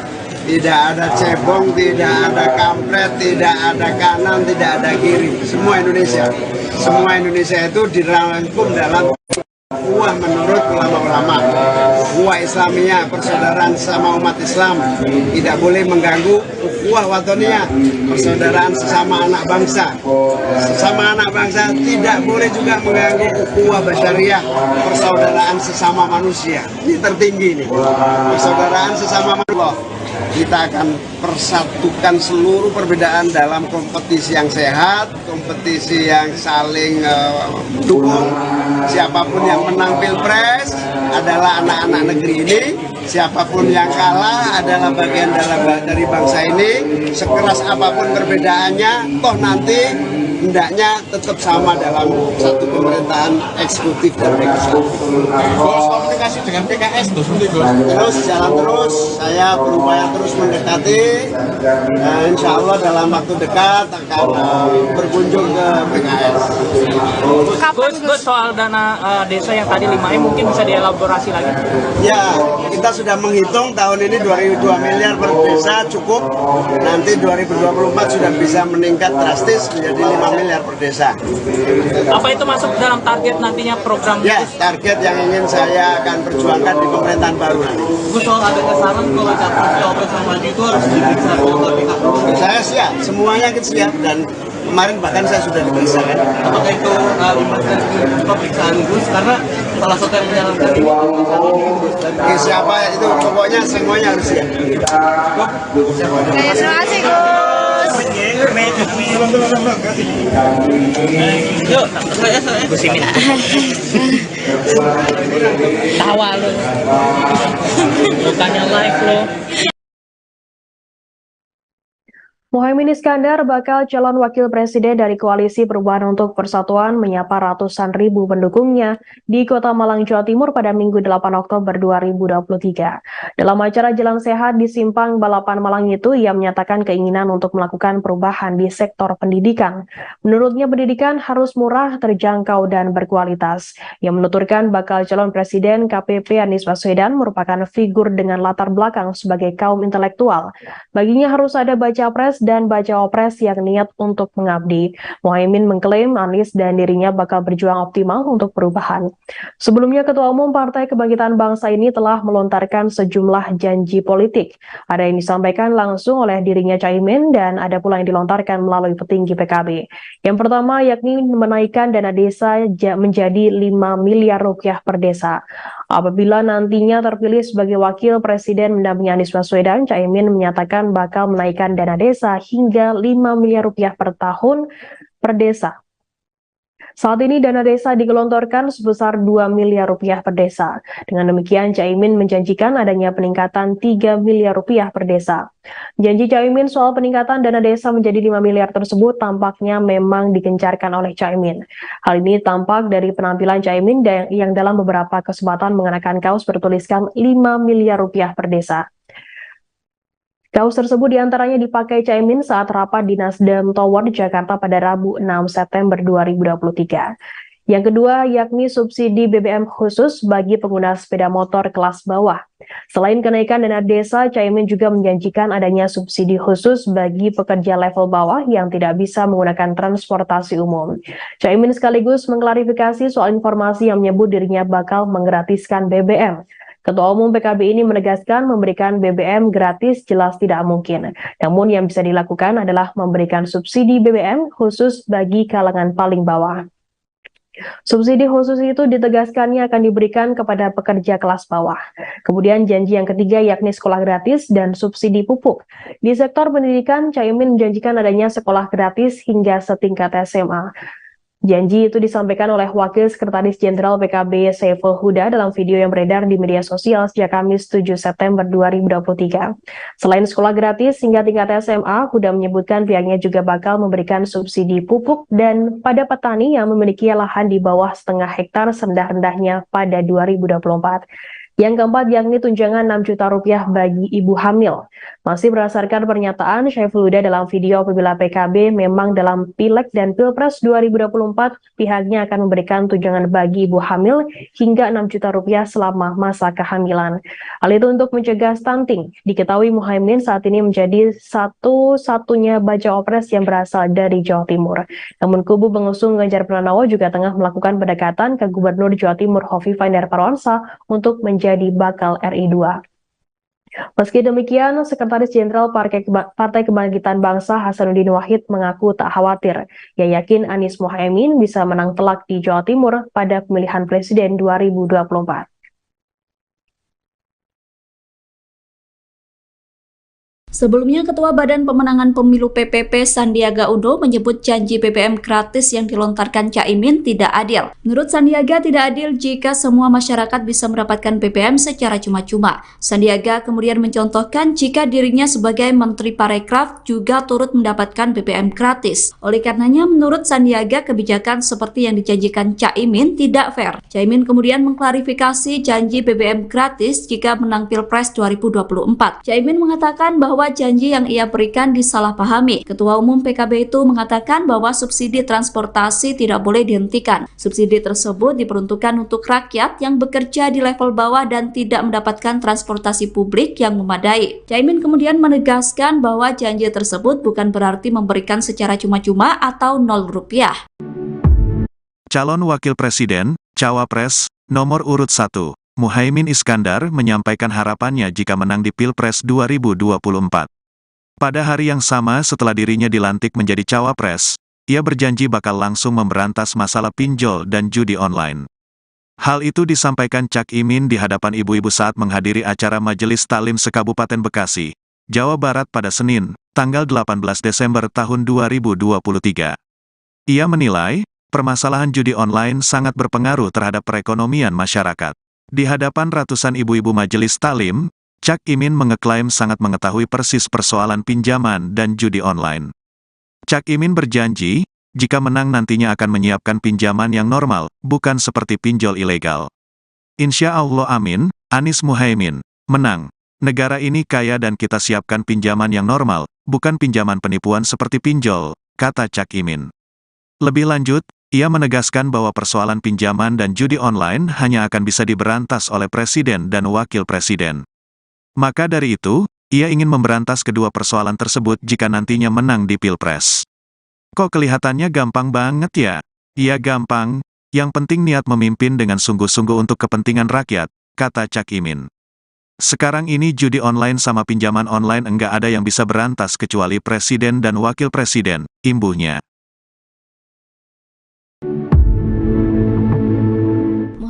Tidak ada cebong, tidak ada kampret, tidak ada kanan, tidak ada kiri. Semua Indonesia. Semua Indonesia itu dirangkum dalam ukhuwah menurut ulama-ulama. Ukhuwah Islamiyah, persaudaraan sama umat Islam. Tidak boleh mengganggu ukhuwah watoniyah, persaudaraan sesama anak bangsa. Sesama anak bangsa tidak boleh juga mengganggu ukhuwah basyariah, persaudaraan sesama manusia. Ini tertinggi nih. Persaudaraan sesama manusia. Kita akan persatukan seluruh perbedaan dalam kompetisi yang sehat, kompetisi yang saling dukung. Siapapun yang menang Pilpres adalah anak-anak negeri ini, siapapun yang kalah adalah bagian dari bangsa ini. Sekeras apapun perbedaannya, toh nanti hendaknya tetap sama dalam satu pemerintahan eksekutif dan legislatif. Bos, komunikasi dengan PKS terus jalan terus, saya berupaya terus mendekati, insya Allah dalam waktu dekat akan berkunjung ke PKS. Gus, soal dana desa yang tadi 5M mungkin bisa dielaborasi lagi? Ya, kita sudah menghitung tahun ini 2 miliar per desa cukup, nanti 2024 sudah bisa meningkat drastis menjadi 5 miliar per desa. Apa itu masuk dalam target nantinya program? Ya, target yang ingin saya akan perjuangkan di pemerintahan baru nanti. Gus, soal ada saran kalau capres yang maju itu harus diperiksa oleh Saya siap, semuanya kita siap, dan kemarin bahkan saya sudah diperiksa kan. Apakah itu pemeriksaan Gus? Karena salah satu yang menyarankan Siapa itu, pokoknya semuanya harus siap. Terima kasih Gus. Yuk, saya Gus Imin. Tawa lu. Bukannya live lu. Muhaimin Iskandar, bakal calon wakil presiden dari Koalisi Perubahan untuk Persatuan, menyapa ratusan ribu pendukungnya di Kota Malang, Jawa Timur pada Minggu 8 Oktober 2023. Dalam acara Jalan Sehat di Simpang Balapan Malang itu, ia menyatakan keinginan untuk melakukan perubahan di sektor pendidikan. Menurutnya, pendidikan harus murah, terjangkau, dan berkualitas. Ia menuturkan bakal calon presiden KPP Anies Baswedan merupakan figur dengan latar belakang sebagai kaum intelektual. Baginya harus ada baca pres dan bacawa-pres yang niat untuk mengabdi. Muhaimin mengklaim Anies dan dirinya bakal berjuang optimal untuk perubahan. Sebelumnya, Ketua Umum Partai Kebangkitan Bangsa ini telah melontarkan sejumlah janji politik. Ada yang disampaikan langsung oleh dirinya Caimin dan ada pula yang dilontarkan melalui petinggi PKB. Yang pertama yakni menaikkan dana desa menjadi 5 miliar rupiah per desa. Apabila nantinya terpilih sebagai wakil presiden mendampingi Anies Baswedan, Caimin menyatakan bakal menaikkan dana desa hingga 5 miliar rupiah per tahun per desa. Saat ini dana desa digelontorkan sebesar 2 miliar rupiah per desa. Dengan demikian, Caimin menjanjikan adanya peningkatan 3 miliar rupiah per desa. Janji Caimin soal peningkatan dana desa menjadi 5 miliar tersebut tampaknya memang digencarkan oleh Caimin. Hal ini tampak dari penampilan Caimin yang dalam beberapa kesempatan mengenakan kaos bertuliskan 5 miliar rupiah per desa. Kaos tersebut diantaranya dipakai Caimin saat rapat di Nasdem Tower Jakarta pada Rabu 6 September 2023. Yang kedua yakni subsidi BBM khusus bagi pengguna sepeda motor kelas bawah. Selain kenaikan dana desa, Caimin juga menjanjikan adanya subsidi khusus bagi pekerja level bawah yang tidak bisa menggunakan transportasi umum. Caimin sekaligus mengklarifikasi soal informasi yang menyebut dirinya bakal menggratiskan BBM. Ketua Umum PKB ini menegaskan memberikan BBM gratis jelas tidak mungkin. Namun yang bisa dilakukan adalah memberikan subsidi BBM khusus bagi kalangan paling bawah. Subsidi khusus itu ditegaskannya akan diberikan kepada pekerja kelas bawah. Kemudian janji yang ketiga yakni sekolah gratis dan subsidi pupuk. Di sektor pendidikan, Caimin menjanjikan adanya sekolah gratis hingga setingkat SMA. Janji itu disampaikan oleh Wakil Sekretaris Jenderal PKB Saiful Huda dalam video yang beredar di media sosial sejak Kamis 7 September 2023. Selain sekolah gratis hingga tingkat SMA, Huda menyebutkan pihaknya juga bakal memberikan subsidi pupuk dan pada petani yang memiliki lahan di bawah setengah hektar serendah-rendahnya pada 2024. Yang keempat yakni tunjangan 6 juta rupiah bagi ibu hamil. Masih berdasarkan pernyataan Syaiful Huda dalam video apabila PKB memang dalam Pileg dan Pilpres 2024 pihaknya akan memberikan tunjangan bagi ibu hamil hingga 6 juta rupiah selama masa kehamilan. Hal itu untuk mencegah stunting. Diketahui Muhaimin saat ini menjadi satu-satunya baca opres yang berasal dari Jawa Timur. Namun kubu pengusung Ganjar Pranowo juga tengah melakukan pendekatan ke Gubernur Jawa Timur Hovifah Indar Parawansa untuk menjadi bakal RI 2. Meski demikian, Sekretaris Jenderal Partai Kebangkitan Bangsa Hasanuddin Wahid mengaku tak khawatir. Ia yakin Anies Muhaimin bisa menang telak di Jawa Timur pada pemilihan presiden 2024. Sebelumnya, Ketua Badan Pemenangan Pemilu PPP Sandiaga Uno menyebut janji BBM gratis yang dilontarkan Caimin tidak adil. Menurut Sandiaga, tidak adil jika semua masyarakat bisa mendapatkan BBM secara cuma-cuma. Sandiaga kemudian mencontohkan jika dirinya sebagai Menteri Parekraf juga turut mendapatkan BBM gratis. Oleh karenanya, menurut Sandiaga, kebijakan seperti yang dijanjikan Caimin tidak fair. Caimin kemudian mengklarifikasi janji BBM gratis jika menang Pilpres 2024. Caimin mengatakan bahwa janji yang ia berikan disalahpahami. Ketua Umum PKB itu mengatakan bahwa subsidi transportasi tidak boleh dihentikan. Subsidi tersebut diperuntukkan untuk rakyat yang bekerja di level bawah dan tidak mendapatkan transportasi publik yang memadai. Caimin kemudian menegaskan bahwa janji tersebut bukan berarti memberikan secara cuma-cuma atau 0 rupiah. Calon Wakil Presiden, Cawapres, nomor urut 1, Muhaimin Iskandar menyampaikan harapannya jika menang di Pilpres 2024. Pada hari yang sama setelah dirinya dilantik menjadi Cawapres, ia berjanji bakal langsung memberantas masalah pinjol dan judi online. Hal itu disampaikan Cak Imin di hadapan ibu-ibu saat menghadiri acara Majelis Taklim se-Kabupaten Bekasi, Jawa Barat pada Senin, tanggal 18 Desember tahun 2023. Ia menilai, permasalahan judi online sangat berpengaruh terhadap perekonomian masyarakat. Di hadapan ratusan ibu-ibu Majelis Taklim, Cak Imin mengeklaim sangat mengetahui persis persoalan pinjaman dan judi online. Cak Imin berjanji, jika menang nantinya akan menyiapkan pinjaman yang normal, bukan seperti pinjol ilegal. Insya Allah amin, Anies Muhaimin, menang. Negara ini kaya dan kita siapkan pinjaman yang normal, bukan pinjaman penipuan seperti pinjol, kata Cak Imin. Lebih lanjut, ia menegaskan bahwa persoalan pinjaman dan judi online hanya akan bisa diberantas oleh Presiden dan Wakil Presiden. Maka dari itu, ia ingin memberantas kedua persoalan tersebut jika nantinya menang di Pilpres. Kok kelihatannya gampang banget ya? Iya gampang, yang penting niat memimpin dengan sungguh-sungguh untuk kepentingan rakyat, kata Cak Imin. Sekarang ini judi online sama pinjaman online enggak ada yang bisa berantas kecuali Presiden dan Wakil Presiden, imbuhnya.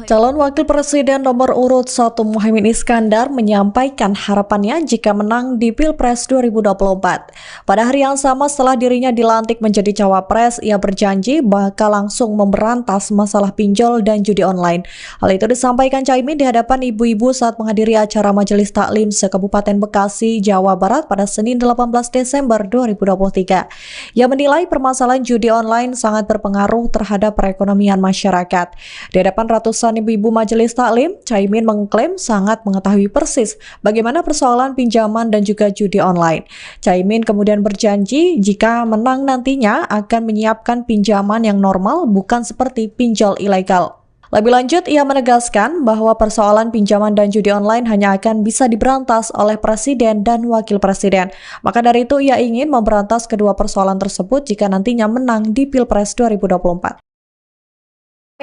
Calon Wakil Presiden nomor urut 1 Muhaimin Iskandar menyampaikan harapannya jika menang di Pilpres 2024. Pada hari yang sama setelah dirinya dilantik menjadi Cawapres, ia berjanji bakal langsung memberantas masalah pinjol dan judi online. Hal itu disampaikan Caimin di hadapan ibu-ibu saat menghadiri acara Majelis Taklim se-Kabupaten Bekasi, Jawa Barat pada Senin 18 Desember 2023. Ia menilai permasalahan judi online sangat berpengaruh terhadap perekonomian masyarakat. Di hadapan ratusan ibu-ibu Majelis Taklim, Caimin mengklaim sangat mengetahui persis bagaimana persoalan pinjaman dan juga judi online. Caimin kemudian berjanji jika menang nantinya akan menyiapkan pinjaman yang normal bukan seperti pinjol ilegal. Lebih lanjut, ia menegaskan bahwa persoalan pinjaman dan judi online hanya akan bisa diberantas oleh Presiden dan Wakil Presiden. Maka dari itu, ia ingin memberantas kedua persoalan tersebut jika nantinya menang di Pilpres 2024.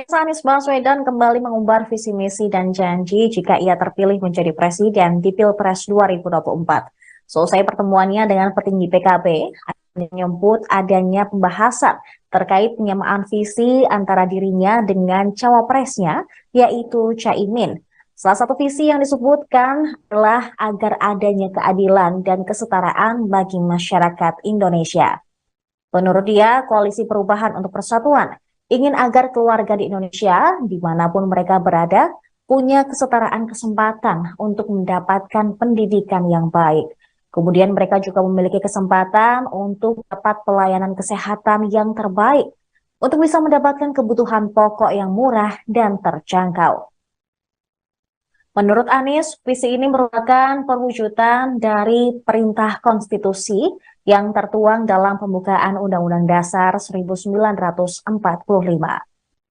Anies Baswedan kembali mengumbar visi misi dan janji jika ia terpilih menjadi presiden di Pilpres 2024. Selesai pertemuannya dengan petinggi PKB, menyebut adanya pembahasan terkait penyamaan visi antara dirinya dengan cawapresnya, yaitu Caimin. Salah satu visi yang disebutkan adalah agar adanya keadilan dan kesetaraan bagi masyarakat Indonesia. Menurut dia, Koalisi Perubahan untuk Persatuan ingin agar keluarga di Indonesia, dimanapun mereka berada, punya kesetaraan kesempatan untuk mendapatkan pendidikan yang baik. Kemudian mereka juga memiliki kesempatan untuk dapat pelayanan kesehatan yang terbaik, untuk bisa mendapatkan kebutuhan pokok yang murah dan terjangkau. Menurut Anies, visi ini merupakan perwujudan dari perintah konstitusi yang tertuang dalam pembukaan Undang-Undang Dasar 1945.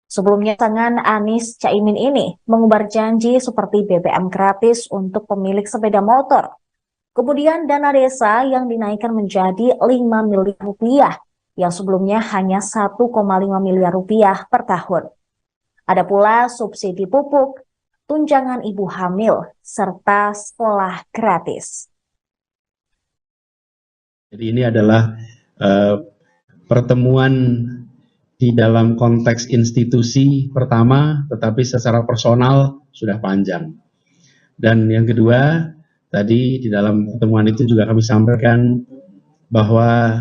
Sebelumnya, pasangan Anies Caimin ini mengumbar janji seperti BBM gratis untuk pemilik sepeda motor. Kemudian dana desa yang dinaikkan menjadi 5 miliar rupiah, yang sebelumnya hanya 1,5 miliar rupiah per tahun. Ada pula subsidi pupuk, tunjangan ibu hamil, serta sekolah gratis. Jadi ini adalah pertemuan di dalam konteks institusi pertama, tetapi secara personal sudah panjang. Dan yang kedua, tadi di dalam pertemuan itu juga kami sampaikan bahwa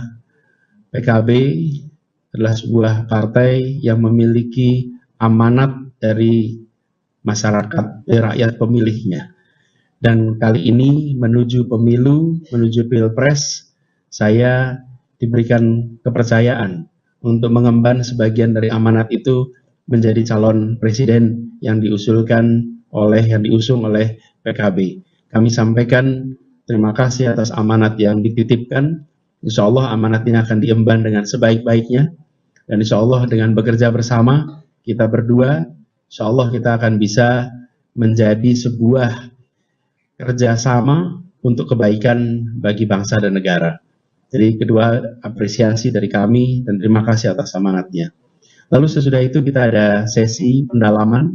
PKB adalah sebuah partai yang memiliki amanat dari masyarakat, rakyat pemilihnya. Dan kali ini menuju pemilu, menuju pilpres, saya diberikan kepercayaan untuk mengemban sebagian dari amanat itu menjadi calon presiden yang diusung oleh PKB. Kami sampaikan terima kasih atas amanat yang dititipkan. Insya Allah amanat ini akan diemban dengan sebaik-baiknya. Dan insya Allah dengan bekerja bersama, kita berdua, insya Allah kita akan bisa menjadi sebuah kerjasama untuk kebaikan bagi bangsa dan negara. Jadi kedua, apresiasi dari kami dan terima kasih atas amanatnya. Lalu sesudah itu kita ada sesi pendalaman,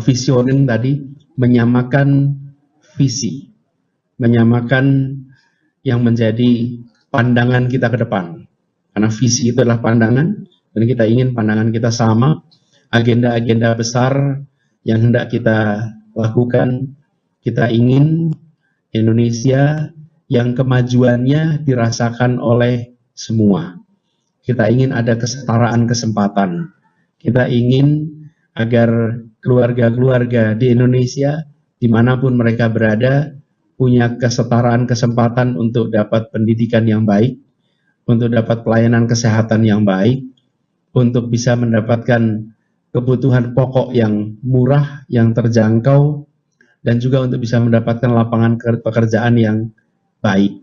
visioning tadi, menyamakan visi, menyamakan yang menjadi pandangan kita ke depan. Karena visi itu adalah pandangan, dan kita ingin pandangan kita sama, agenda-agenda besar yang hendak kita lakukan. Kita ingin Indonesia yang kemajuannya dirasakan oleh semua. Kita ingin ada kesetaraan kesempatan. Kita ingin agar keluarga-keluarga di Indonesia, dimanapun mereka berada, punya kesetaraan kesempatan untuk dapat pendidikan yang baik, untuk dapat pelayanan kesehatan yang baik, untuk bisa mendapatkan kebutuhan pokok yang murah, yang terjangkau, dan juga untuk bisa mendapatkan lapangan pekerjaan yang baik.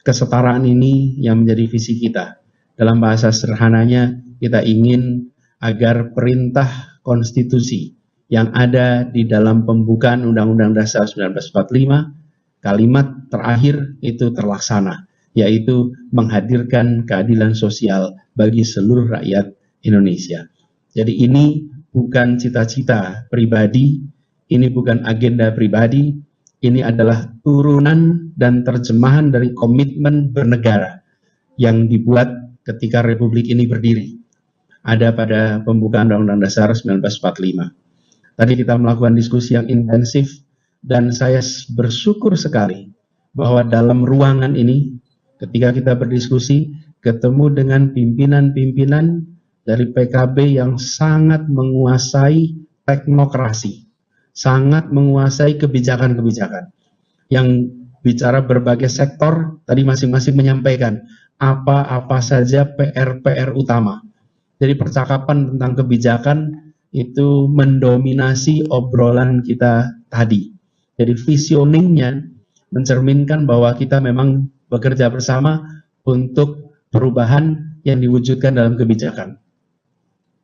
Kesetaraan ini yang menjadi visi kita. Dalam bahasa sederhananya, kita ingin agar perintah konstitusi yang ada di dalam pembukaan Undang-Undang Dasar 1945, kalimat terakhir itu terlaksana, yaitu menghadirkan keadilan sosial bagi seluruh rakyat Indonesia. Jadi ini bukan cita-cita pribadi, ini bukan agenda pribadi, ini adalah turunan dan terjemahan dari komitmen bernegara yang dibuat ketika Republik ini berdiri. Ada pada pembukaan Undang-Undang Dasar 1945. Tadi kita melakukan diskusi yang intensif dan saya bersyukur sekali bahwa dalam ruangan ini ketika kita berdiskusi ketemu dengan pimpinan-pimpinan dari PKB yang sangat menguasai teknokrasi, sangat menguasai kebijakan-kebijakan, yang bicara berbagai sektor, tadi masing-masing menyampaikan apa-apa saja PR-PR utama. Jadi percakapan tentang kebijakan itu mendominasi obrolan kita tadi. Jadi visioningnya mencerminkan bahwa kita memang bekerja bersama untuk perubahan yang diwujudkan dalam kebijakan.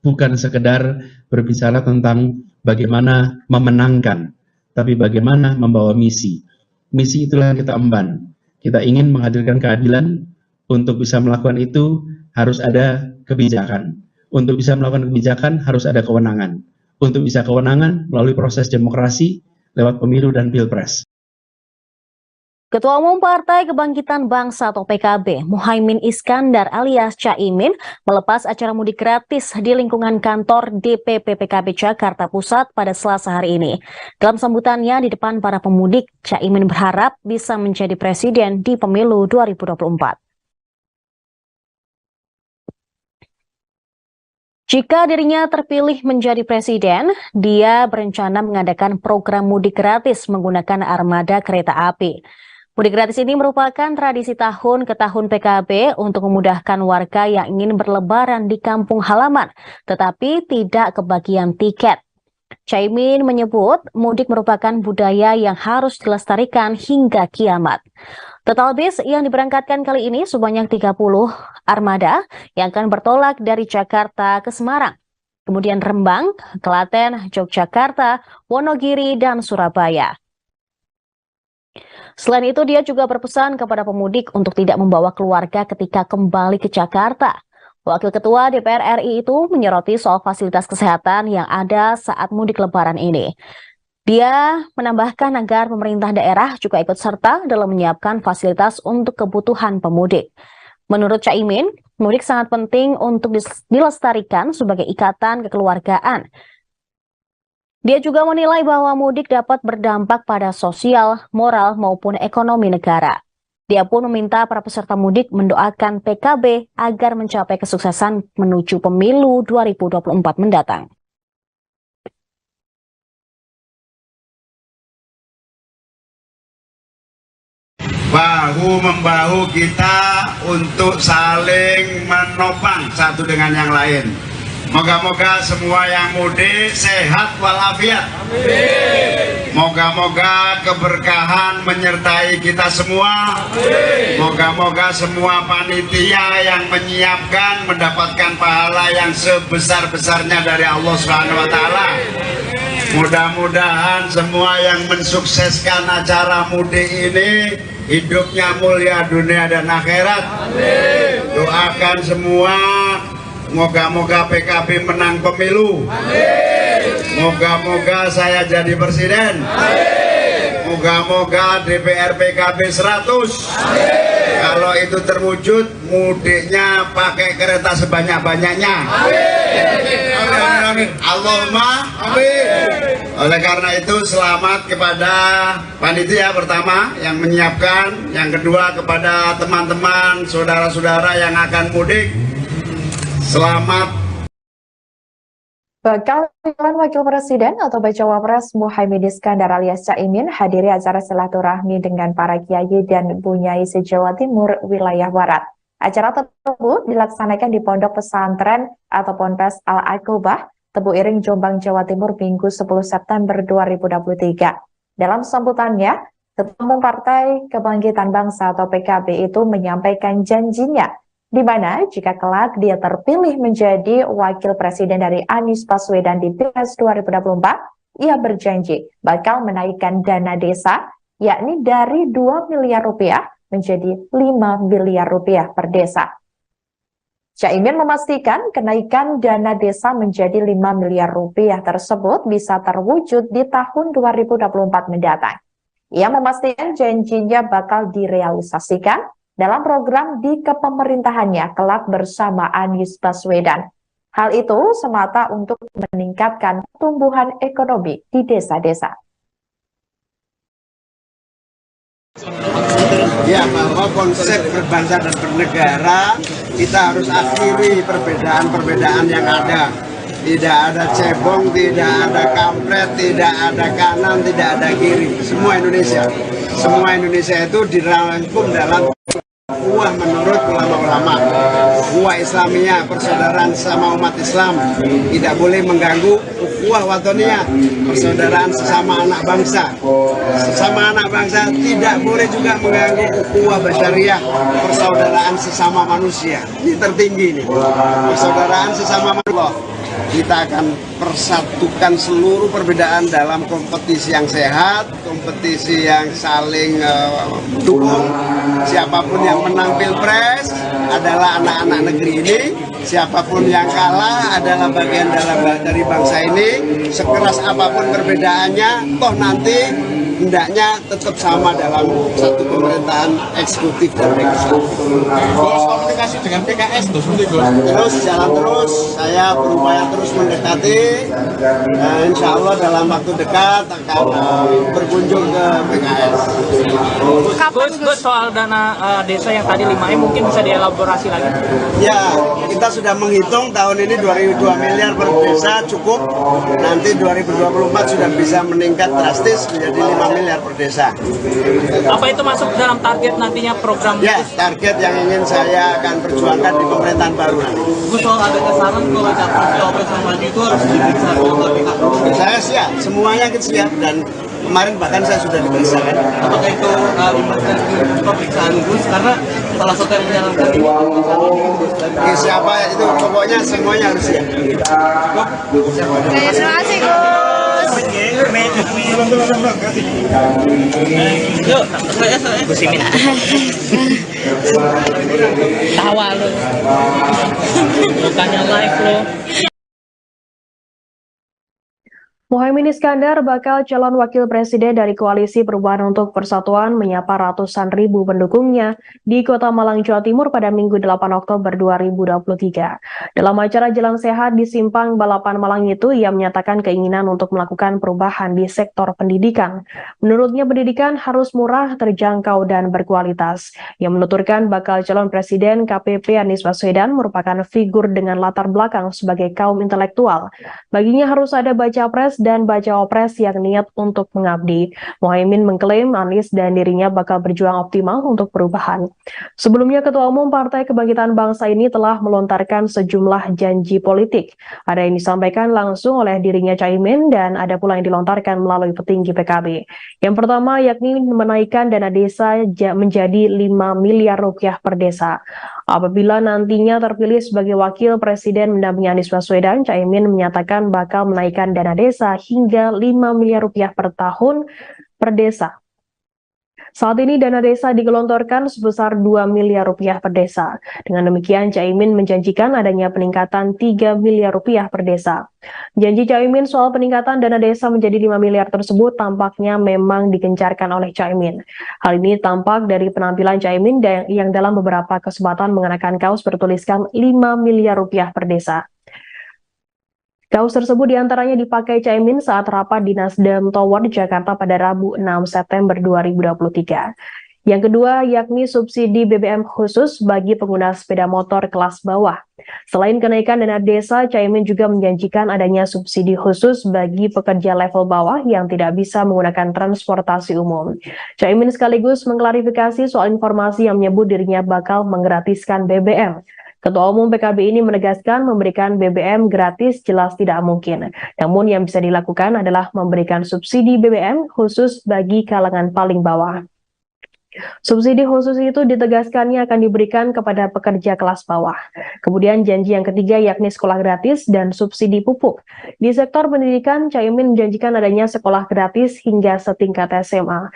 Bukan sekedar berbicara tentang bagaimana memenangkan, tapi bagaimana membawa misi. Misi itulah yang kita emban. Kita ingin menghadirkan keadilan. Untuk bisa melakukan itu harus ada kebijakan. Untuk bisa melakukan kebijakan harus ada kewenangan. Untuk bisa kewenangan melalui proses demokrasi lewat pemilu dan pilpres. Ketua Umum Partai Kebangkitan Bangsa atau PKB, Muhaimin Iskandar alias Caimin, melepas acara mudik gratis di lingkungan kantor DPP PKB Jakarta Pusat pada Selasa hari ini. Dalam sambutannya di depan para pemudik, Caimin berharap bisa menjadi presiden di pemilu 2024. Jika dirinya terpilih menjadi presiden, dia berencana mengadakan program mudik gratis menggunakan armada kereta api. Mudik gratis ini merupakan tradisi tahun ke tahun PKB untuk memudahkan warga yang ingin berlebaran di kampung halaman, tetapi tidak kebagian tiket. Caimin menyebut mudik merupakan budaya yang harus dilestarikan hingga kiamat. Total bis yang diberangkatkan kali ini sebanyak 30 armada yang akan bertolak dari Jakarta ke Semarang, kemudian Rembang, Klaten, Yogyakarta, Wonogiri, dan Surabaya. Selain itu, dia juga berpesan kepada pemudik untuk tidak membawa keluarga ketika kembali ke Jakarta. Wakil Ketua DPR RI itu menyoroti soal fasilitas kesehatan yang ada saat mudik lebaran ini. Dia menambahkan agar pemerintah daerah juga ikut serta dalam menyiapkan fasilitas untuk kebutuhan pemudik. Menurut Caimin, mudik sangat penting untuk dilestarikan sebagai ikatan kekeluargaan. Dia juga menilai bahwa mudik dapat berdampak pada sosial, moral, maupun ekonomi negara. Dia pun meminta para peserta mudik mendoakan PKB agar mencapai kesuksesan menuju pemilu 2024 mendatang. Bahu-membahu kita untuk saling menopang satu dengan yang lain. Moga-moga semua yang mudik sehat walafiat. Moga-moga keberkahan menyertai kita semua. Moga-moga semua panitia yang menyiapkan mendapatkan pahala yang sebesar-besarnya dari Allah Subhanahu wa Ta'ala. Mudah-mudahan semua yang mensukseskan acara mudik ini hidupnya mulia dunia dan akhirat. Doakan semua, moga-moga PKB menang pemilu. Moga-moga saya jadi presiden. Moga-moga DPR PKB 100. Kalau itu terwujud, mudiknya pakai kereta sebanyak-banyaknya. Allahumma amin. Oleh karena itu, selamat kepada panitia pertama yang menyiapkan, yang kedua kepada teman-teman, saudara-saudara yang akan mudik. Selamat. Bakal calon wakil presiden atau bacawa pres Muhaimin Iskandar alias Caimin hadiri acara silaturahmi dengan para kiai dan bunyai se-Jawa Timur wilayah Barat. Acara tersebut dilaksanakan di Pondok Pesantren atau Ponpes Al-Aqobah, Tebu Iring, Jombang, Jawa Timur, Minggu 10 September 2023. Dalam sambutannya, Ketua Umum Partai Kebangkitan Bangsa atau PKB itu menyampaikan janjinya, di mana jika kelak dia terpilih menjadi wakil presiden dari Anies Baswedan di Pilpres 2024, ia berjanji bakal menaikkan dana desa, yakni dari 2 miliar rupiah menjadi 5 miliar rupiah per desa. Caimin memastikan kenaikan dana desa menjadi 5 miliar rupiah tersebut bisa terwujud di tahun 2024 mendatang. Ia memastikan janjinya bakal direalisasikan dalam program di kepemerintahannya kelak bersama Anies Baswedan. Hal itu semata untuk meningkatkan pertumbuhan ekonomi di desa-desa. Ya, bahwa konsep berbangsa dan bernegara kita harus akhiri perbedaan-perbedaan yang ada. Tidak ada cebong, tidak ada kampret, tidak ada kanan, tidak ada kiri. Semua Indonesia. Semua Indonesia itu dirangkum dalam ukhuwah menurut ulama-ulama. Ukhuwah Islamiyah, persaudaraan sama umat Islam, tidak boleh mengganggu ukhuwah watoniyah, persaudaraan sesama anak bangsa. Sesama anak bangsa tidak boleh juga mengganggu ukhuwah basyariah, persaudaraan sesama manusia. Ini tertinggi nih, persaudaraan sesama manusia. Kita akan persatukan seluruh perbedaan dalam kompetisi yang sehat, kompetisi yang saling dukung. Siapapun yang menang Pilpres adalah anak-anak negeri ini, siapapun yang kalah adalah bagian dari bangsa ini. Sekeras apapun perbedaannya, toh nanti hendaknya tetap sama dalam satu pemerintahan eksekutif dan legislatif. Gus, komunikasi dengan PKS terus, terus jalan terus, saya berupaya terus mendekati, insya Allah dalam waktu dekat akan berkunjung ke PKS. Gus, soal dana desa yang tadi 5M mungkin bisa dielaborasi lagi? Ya, kita sudah menghitung tahun ini 2 miliar per desa cukup, nanti 2024 sudah bisa meningkat drastis menjadi 5 miliar per desa. Apa itu masuk dalam target nantinya program? Ya, target yang ingin saya akan perjuangkan di pemerintahan baru nanti. Gus, soal ada kesaran kalau capres yang maju itu harus diperiksa oleh BKK. Saya siap. semuanya kita siap dan kemarin bahkan saya sudah diperiksakan. Apakah itu pemeriksaan Gus? Karena salah satu yang menyalankan ini siapa itu pokoknya semuanya harus siap. Terima kasih Gus. Yuk, Gus Imin. Tawa lu. Bukannya live lu. Muhaimin Iskandar, bakal calon wakil presiden dari Koalisi Perubahan untuk Persatuan, menyapa ratusan ribu pendukungnya di Kota Malang, Jawa Timur pada Minggu 8 Oktober 2023. Dalam acara Jalan Sehat di Simpang Balapan Malang itu, ia menyatakan keinginan untuk melakukan perubahan di sektor pendidikan. Menurutnya, pendidikan harus murah, terjangkau, dan berkualitas. Ia menuturkan bakal calon presiden KPP Anies Baswedan merupakan figur dengan latar belakang sebagai kaum intelektual. Baginya harus ada baca pres dan bacaopres yang niat untuk mengabdi. Muhaimin mengklaim Anies dan dirinya bakal berjuang optimal untuk perubahan. Sebelumnya, Ketua Umum Partai Kebangkitan Bangsa ini telah melontarkan sejumlah janji politik. Ada yang disampaikan langsung oleh dirinya Caimin dan ada pula yang dilontarkan melalui petinggi PKB. Yang pertama yakni menaikkan dana desa menjadi 5 miliar rupiah per desa. Apabila nantinya terpilih sebagai wakil presiden mendampingi Anies Baswedan, Caimin menyatakan bakal menaikkan dana desa hingga 5 miliar rupiah per tahun per desa. Saat ini dana desa digelontorkan sebesar 2 miliar rupiah per desa. Dengan demikian, Caimin menjanjikan adanya peningkatan 3 miliar rupiah per desa. Janji Caimin soal peningkatan dana desa menjadi 5 miliar tersebut tampaknya memang digencarkan oleh Caimin. Hal ini tampak dari penampilan Caimin yang dalam beberapa kesempatan mengenakan kaos bertuliskan 5 miliar rupiah per desa. Kaos tersebut diantaranya dipakai Caimin saat rapat di Nasdem Tower Jakarta pada Rabu 6 September 2023. Yang kedua yakni subsidi BBM khusus bagi pengguna sepeda motor kelas bawah. Selain kenaikan dana desa, Caimin juga menjanjikan adanya subsidi khusus bagi pekerja level bawah yang tidak bisa menggunakan transportasi umum. Caimin sekaligus mengklarifikasi soal informasi yang menyebut dirinya bakal menggratiskan BBM. Ketua Umum PKB ini menegaskan memberikan BBM gratis jelas tidak mungkin. Namun yang bisa dilakukan adalah memberikan subsidi BBM khusus bagi kalangan paling bawah. Subsidi khusus itu ditegaskannya akan diberikan kepada pekerja kelas bawah. Kemudian janji yang ketiga yakni sekolah gratis dan subsidi pupuk. Di sektor pendidikan, Caimin menjanjikan adanya sekolah gratis hingga setingkat SMA.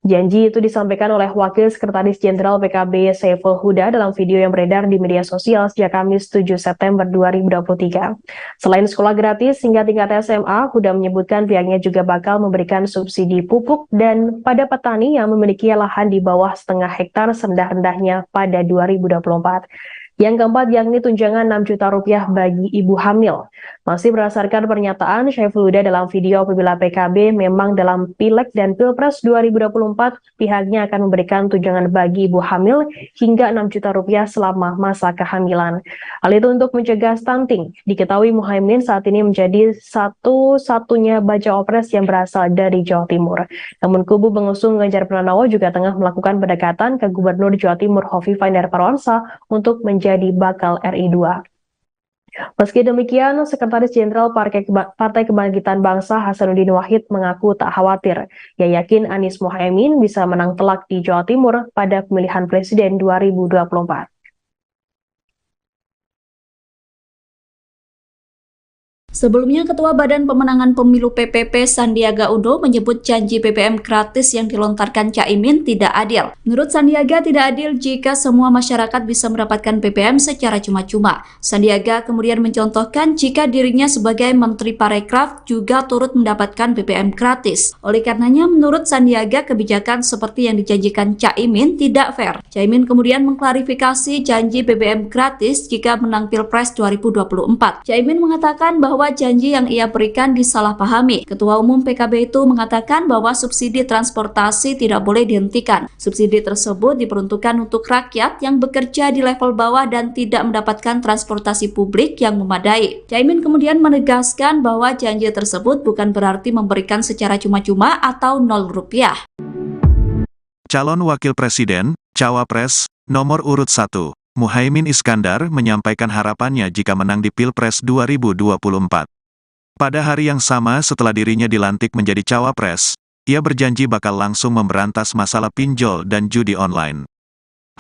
Janji itu disampaikan oleh Wakil Sekretaris Jenderal PKB Saiful Huda dalam video yang beredar di media sosial sejak Kamis 7 September 2023. Selain sekolah gratis hingga tingkat SMA, Huda menyebutkan pihaknya juga bakal memberikan subsidi pupuk dan pada petani yang memiliki lahan di bawah setengah hektar serendah-rendahnya pada 2024. Yang keempat yakni tunjangan 6 juta rupiah bagi ibu hamil. Masih berdasarkan pernyataan Saiful Huda dalam video apabila PKB memang dalam Pileg dan Pilpres 2024, pihaknya akan memberikan tunjangan bagi ibu hamil hingga 6 juta rupiah selama masa kehamilan. Hal itu untuk mencegah stunting. Diketahui Muhaimin saat ini menjadi satu-satunya bacaopres yang berasal dari Jawa Timur. Namun kubu pengusung Ganjar Pranowo juga tengah melakukan pendekatan ke Gubernur Jawa Timur Hovifah Indar Parawansa untuk menjadi bakal RI 2. Meski demikian, Sekretaris Jenderal Partai Kebangkitan Bangsa Hasanuddin Wahid mengaku tak khawatir. Ia yakin Anies Muhaimin bisa menang telak di Jawa Timur pada pemilihan presiden 2024. Sebelumnya, Ketua Badan Pemenangan Pemilu PPP Sandiaga Uno menyebut janji BBM gratis yang dilontarkan Caimin tidak adil. Menurut Sandiaga, tidak adil jika semua masyarakat bisa mendapatkan BBM secara cuma-cuma. Sandiaga kemudian mencontohkan jika dirinya sebagai Menteri Parekraf juga turut mendapatkan BBM gratis. Oleh karenanya, menurut Sandiaga, kebijakan seperti yang dijanjikan Caimin tidak fair. Caimin kemudian mengklarifikasi janji BBM gratis jika menang Pilpres 2024. Caimin mengatakan bahwa janji yang ia berikan disalahpahami. Ketua Umum PKB itu mengatakan bahwa subsidi transportasi tidak boleh dihentikan. Subsidi tersebut diperuntukkan untuk rakyat yang bekerja di level bawah dan tidak mendapatkan transportasi publik yang memadai. Caimin kemudian menegaskan bahwa janji tersebut bukan berarti memberikan secara cuma-cuma atau 0 rupiah. Calon Wakil Presiden, Cawapres, nomor urut 1. Muhaimin Iskandar menyampaikan harapannya jika menang di Pilpres 2024. Pada hari yang sama setelah dirinya dilantik menjadi cawapres, ia berjanji bakal langsung memberantas masalah pinjol dan judi online.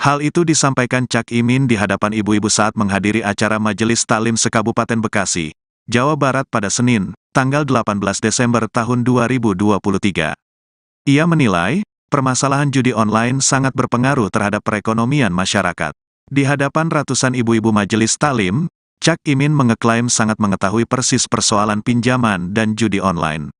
Hal itu disampaikan Cak Imin di hadapan ibu-ibu saat menghadiri acara Majelis Taklim se-Kabupaten Bekasi, Jawa Barat pada Senin, tanggal 18 Desember tahun 2023. Ia menilai, permasalahan judi online sangat berpengaruh terhadap perekonomian masyarakat. Di hadapan ratusan ibu-ibu Majelis Taklim, Cak Imin mengeklaim sangat mengetahui persis persoalan pinjaman dan judi online.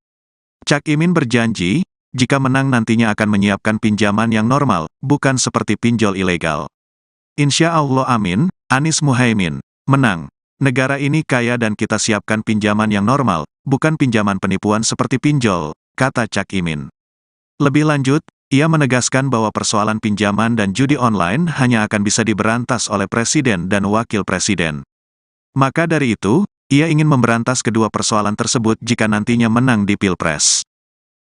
Cak Imin berjanji, jika menang nantinya akan menyiapkan pinjaman yang normal, bukan seperti pinjol ilegal. Insya Allah amin, Anies Muhaimin, menang. Negara ini kaya dan kita siapkan pinjaman yang normal, bukan pinjaman penipuan seperti pinjol, kata Cak Imin. Lebih lanjut, ia menegaskan bahwa persoalan pinjaman dan judi online hanya akan bisa diberantas oleh Presiden dan Wakil Presiden. Maka dari itu, ia ingin memberantas kedua persoalan tersebut jika nantinya menang di Pilpres.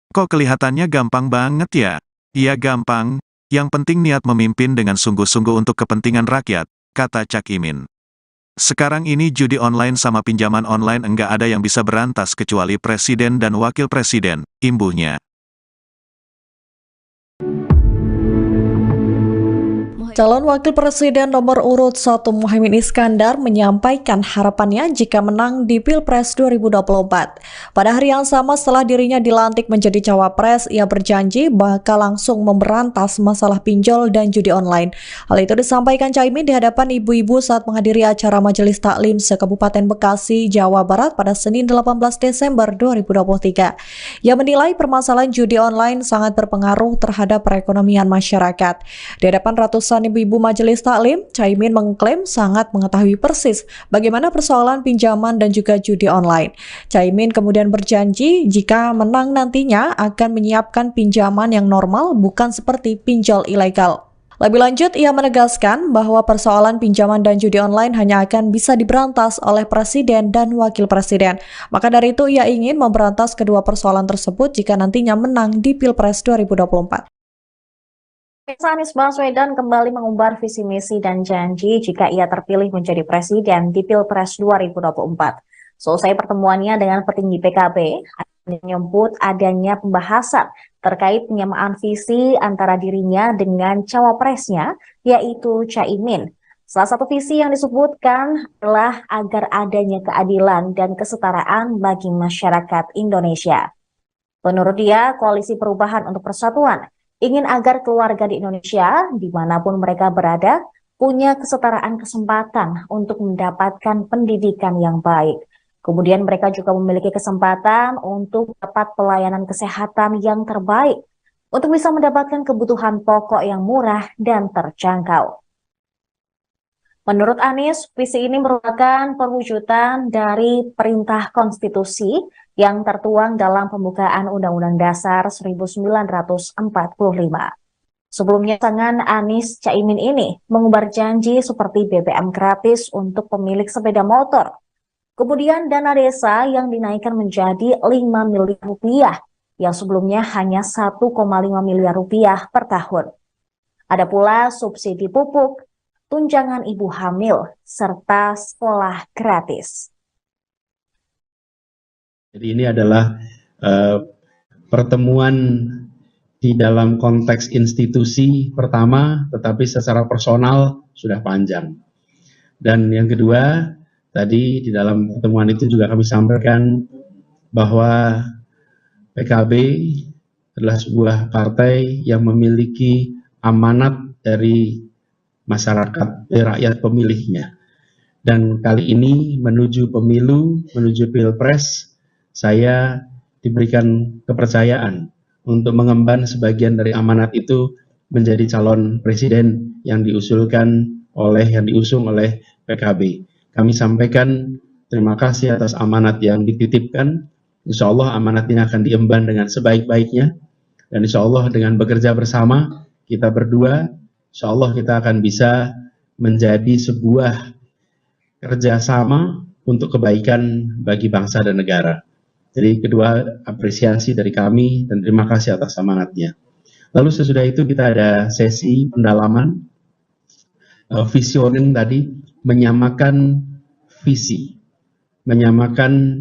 Kok kelihatannya gampang banget ya? Iya gampang, yang penting niat memimpin dengan sungguh-sungguh untuk kepentingan rakyat, kata Cak Imin. Sekarang ini judi online sama pinjaman online enggak ada yang bisa berantas kecuali Presiden dan Wakil Presiden, imbuhnya. Calon Wakil Presiden nomor urut 1 Muhaimin Iskandar menyampaikan harapannya jika menang di Pilpres 2024. Pada hari yang sama setelah dirinya dilantik menjadi cawapres, ia berjanji bakal langsung memberantas masalah pinjol dan judi online. Hal itu disampaikan Caimin di hadapan ibu-ibu saat menghadiri acara Majelis Taklim se-Kabupaten Bekasi, Jawa Barat pada Senin 18 Desember 2023. Ia menilai permasalahan judi online sangat berpengaruh terhadap perekonomian masyarakat. Di hadapan ratusan ibu-ibu Majelis Taklim, Caimin mengklaim sangat mengetahui persis bagaimana persoalan pinjaman dan juga judi online. Caimin kemudian berjanji jika menang nantinya akan menyiapkan pinjaman yang normal bukan seperti pinjol ilegal. Lebih lanjut, ia menegaskan bahwa persoalan pinjaman dan judi online hanya akan bisa diberantas oleh Presiden dan Wakil Presiden. Maka dari itu, ia ingin memberantas kedua persoalan tersebut jika nantinya menang di Pilpres 2024. Anies Baswedan kembali mengumbar visi misi dan janji jika ia terpilih menjadi presiden di Pilpres 2024. Selesai pertemuannya dengan petinggi PKB, menyebut adanya pembahasan terkait penyamaan visi antara dirinya dengan cawapresnya, yaitu Caimin. Salah satu visi yang disebutkan adalah agar adanya keadilan dan kesetaraan bagi masyarakat Indonesia. Menurut dia, Koalisi Perubahan untuk Persatuan ingin agar keluarga di Indonesia, dimanapun mereka berada, punya kesetaraan kesempatan untuk mendapatkan pendidikan yang baik. Kemudian mereka juga memiliki kesempatan untuk dapat pelayanan kesehatan yang terbaik, untuk bisa mendapatkan kebutuhan pokok yang murah dan terjangkau. Menurut Anies, visi ini merupakan perwujudan dari perintah konstitusi yang tertuang dalam pembukaan Undang-Undang Dasar 1945. Sebelumnya, pasangan Anies Caimin ini mengumbar janji seperti BBM gratis untuk pemilik sepeda motor. Kemudian dana desa yang dinaikkan menjadi 5 miliar rupiah, yang sebelumnya hanya 1,5 miliar rupiah per tahun. Ada pula subsidi pupuk, tunjangan ibu hamil, serta sekolah gratis. Jadi ini adalah pertemuan di dalam konteks institusi pertama, tetapi secara personal sudah panjang. Dan yang kedua, tadi di dalam pertemuan itu juga kami sampaikan bahwa PKB adalah sebuah partai yang memiliki amanat dari masyarakat, rakyat pemilihnya. Dan kali ini menuju pemilu, menuju Pilpres, saya diberikan kepercayaan untuk mengemban sebagian dari amanat itu menjadi calon presiden yang diusung oleh PKB. Kami sampaikan terima kasih atas amanat yang dititipkan. Insya Allah amanat ini akan diemban dengan sebaik-baiknya. Dan insya Allah dengan bekerja bersama, kita berdua, insya Allah kita akan bisa menjadi sebuah kerjasama untuk kebaikan bagi bangsa dan negara. Jadi kedua, apresiasi dari kami dan terima kasih atas amanatnya. Lalu sesudah itu kita ada sesi pendalaman, visioning tadi, menyamakan visi, menyamakan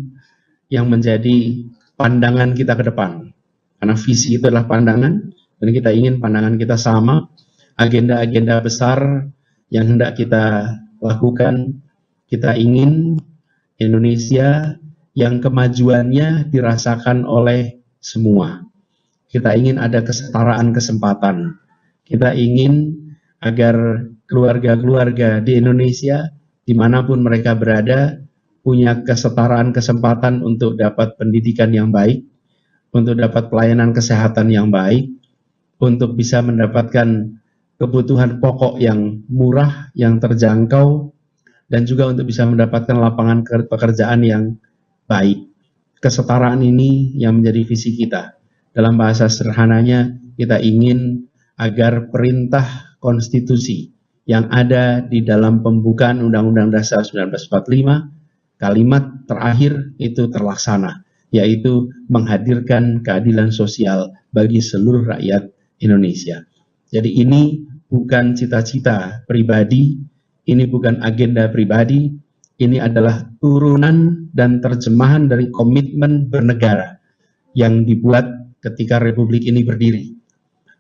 yang menjadi pandangan kita ke depan. Karena visi itu adalah pandangan, dan kita ingin pandangan kita sama, agenda-agenda besar yang hendak kita lakukan. Kita ingin Indonesia yang kemajuannya dirasakan oleh semua. Kita ingin ada kesetaraan kesempatan. Kita ingin agar keluarga-keluarga di Indonesia, dimanapun mereka berada, punya kesetaraan kesempatan untuk dapat pendidikan yang baik, untuk dapat pelayanan kesehatan yang baik, untuk bisa mendapatkan kebutuhan pokok yang murah, yang terjangkau, dan juga untuk bisa mendapatkan lapangan pekerjaan yang baik. Kesetaraan ini yang menjadi visi kita. Dalam bahasa sederhananya, kita ingin agar perintah konstitusi yang ada di dalam pembukaan Undang-Undang Dasar 1945, kalimat terakhir itu terlaksana, yaitu menghadirkan keadilan sosial bagi seluruh rakyat Indonesia. Jadi ini bukan cita-cita pribadi, ini bukan agenda pribadi, ini adalah turunan dan terjemahan dari komitmen bernegara yang dibuat ketika Republik ini berdiri.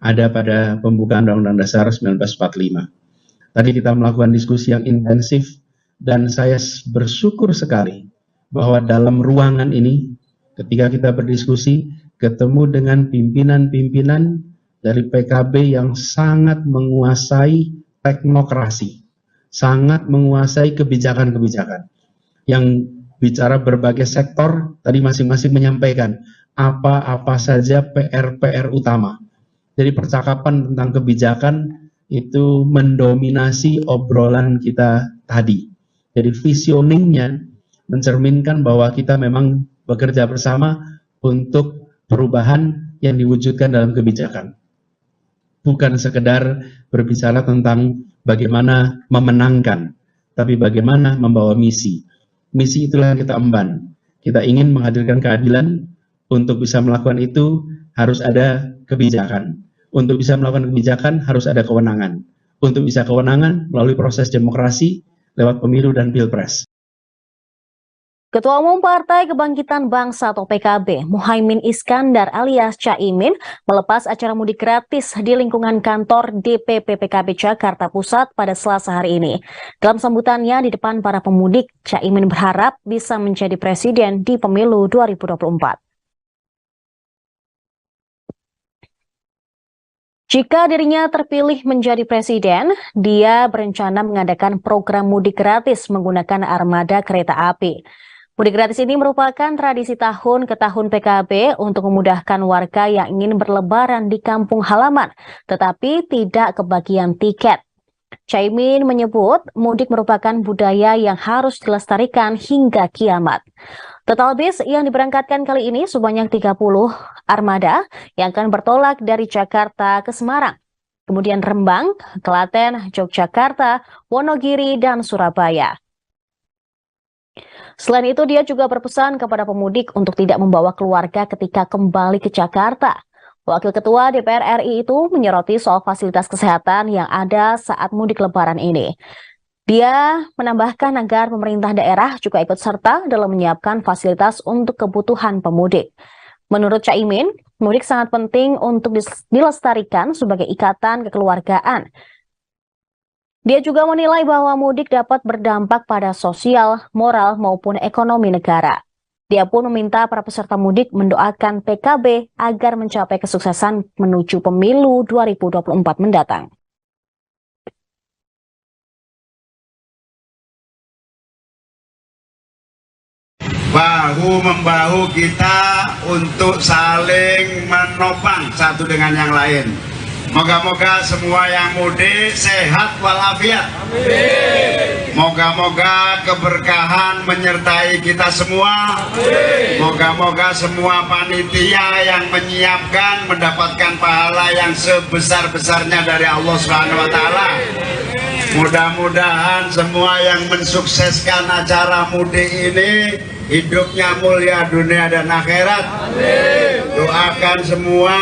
Ada pada pembukaan Undang-Undang Dasar 1945. Tadi kita melakukan diskusi yang intensif, dan saya bersyukur sekali bahwa dalam ruangan ini, ketika kita berdiskusi, ketemu dengan pimpinan-pimpinan dari PKB yang sangat menguasai teknokrasi, sangat menguasai kebijakan-kebijakan, yang bicara berbagai sektor. Tadi masing-masing menyampaikan apa-apa saja PR-PR utama. Jadi percakapan tentang kebijakan itu mendominasi obrolan kita tadi. Jadi visioningnya mencerminkan bahwa kita memang bekerja bersama untuk perubahan yang diwujudkan dalam kebijakan. Bukan sekedar berbicara tentang bagaimana memenangkan, tapi bagaimana membawa misi. Misi itulah yang kita emban. Kita ingin menghadirkan keadilan. Untuk bisa melakukan itu harus ada kebijakan. Untuk bisa melakukan kebijakan harus ada kewenangan. Untuk bisa kewenangan melalui proses demokrasi lewat pemilu dan pilpres. Ketua Umum Partai Kebangkitan Bangsa atau PKB, Muhaimin Iskandar alias Caimin, melepas acara mudik gratis di lingkungan kantor DPP PKB Jakarta Pusat pada Selasa hari ini. Dalam sambutannya di depan para pemudik, Caimin berharap bisa menjadi presiden di pemilu 2024. Jika dirinya terpilih menjadi presiden, dia berencana mengadakan program mudik gratis menggunakan armada kereta api. Mudik gratis ini merupakan tradisi tahun ke tahun PKB untuk memudahkan warga yang ingin berlebaran di kampung halaman, tetapi tidak kebagian tiket. Caimin menyebut mudik merupakan budaya yang harus dilestarikan hingga kiamat. Total bis yang diberangkatkan kali ini sebanyak 30 armada yang akan bertolak dari Jakarta ke Semarang, kemudian Rembang, Klaten, Yogyakarta, Wonogiri, dan Surabaya. Selain itu, dia juga berpesan kepada pemudik untuk tidak membawa keluarga ketika kembali ke Jakarta. Wakil Ketua DPR RI itu menyoroti soal fasilitas kesehatan yang ada saat mudik lebaran ini. Dia menambahkan agar pemerintah daerah juga ikut serta dalam menyiapkan fasilitas untuk kebutuhan pemudik. Menurut Caimin, mudik sangat penting untuk dilestarikan sebagai ikatan kekeluargaan. Dia juga menilai bahwa mudik dapat berdampak pada sosial, moral, maupun ekonomi negara. Dia pun meminta para peserta mudik mendoakan PKB agar mencapai kesuksesan menuju pemilu 2024 mendatang. Bahu-membahu kita untuk saling menopang satu dengan yang lain. Moga-moga semua yang mudik sehat walafiat. Moga-moga keberkahan menyertai kita semua. Moga-moga semua panitia yang menyiapkan mendapatkan pahala yang sebesar-besarnya dari Allah Subhanahu wa taala. Mudah-mudahan semua yang mensukseskan acara mudik ini hidupnya mulia dunia dan akhirat. Doakan semua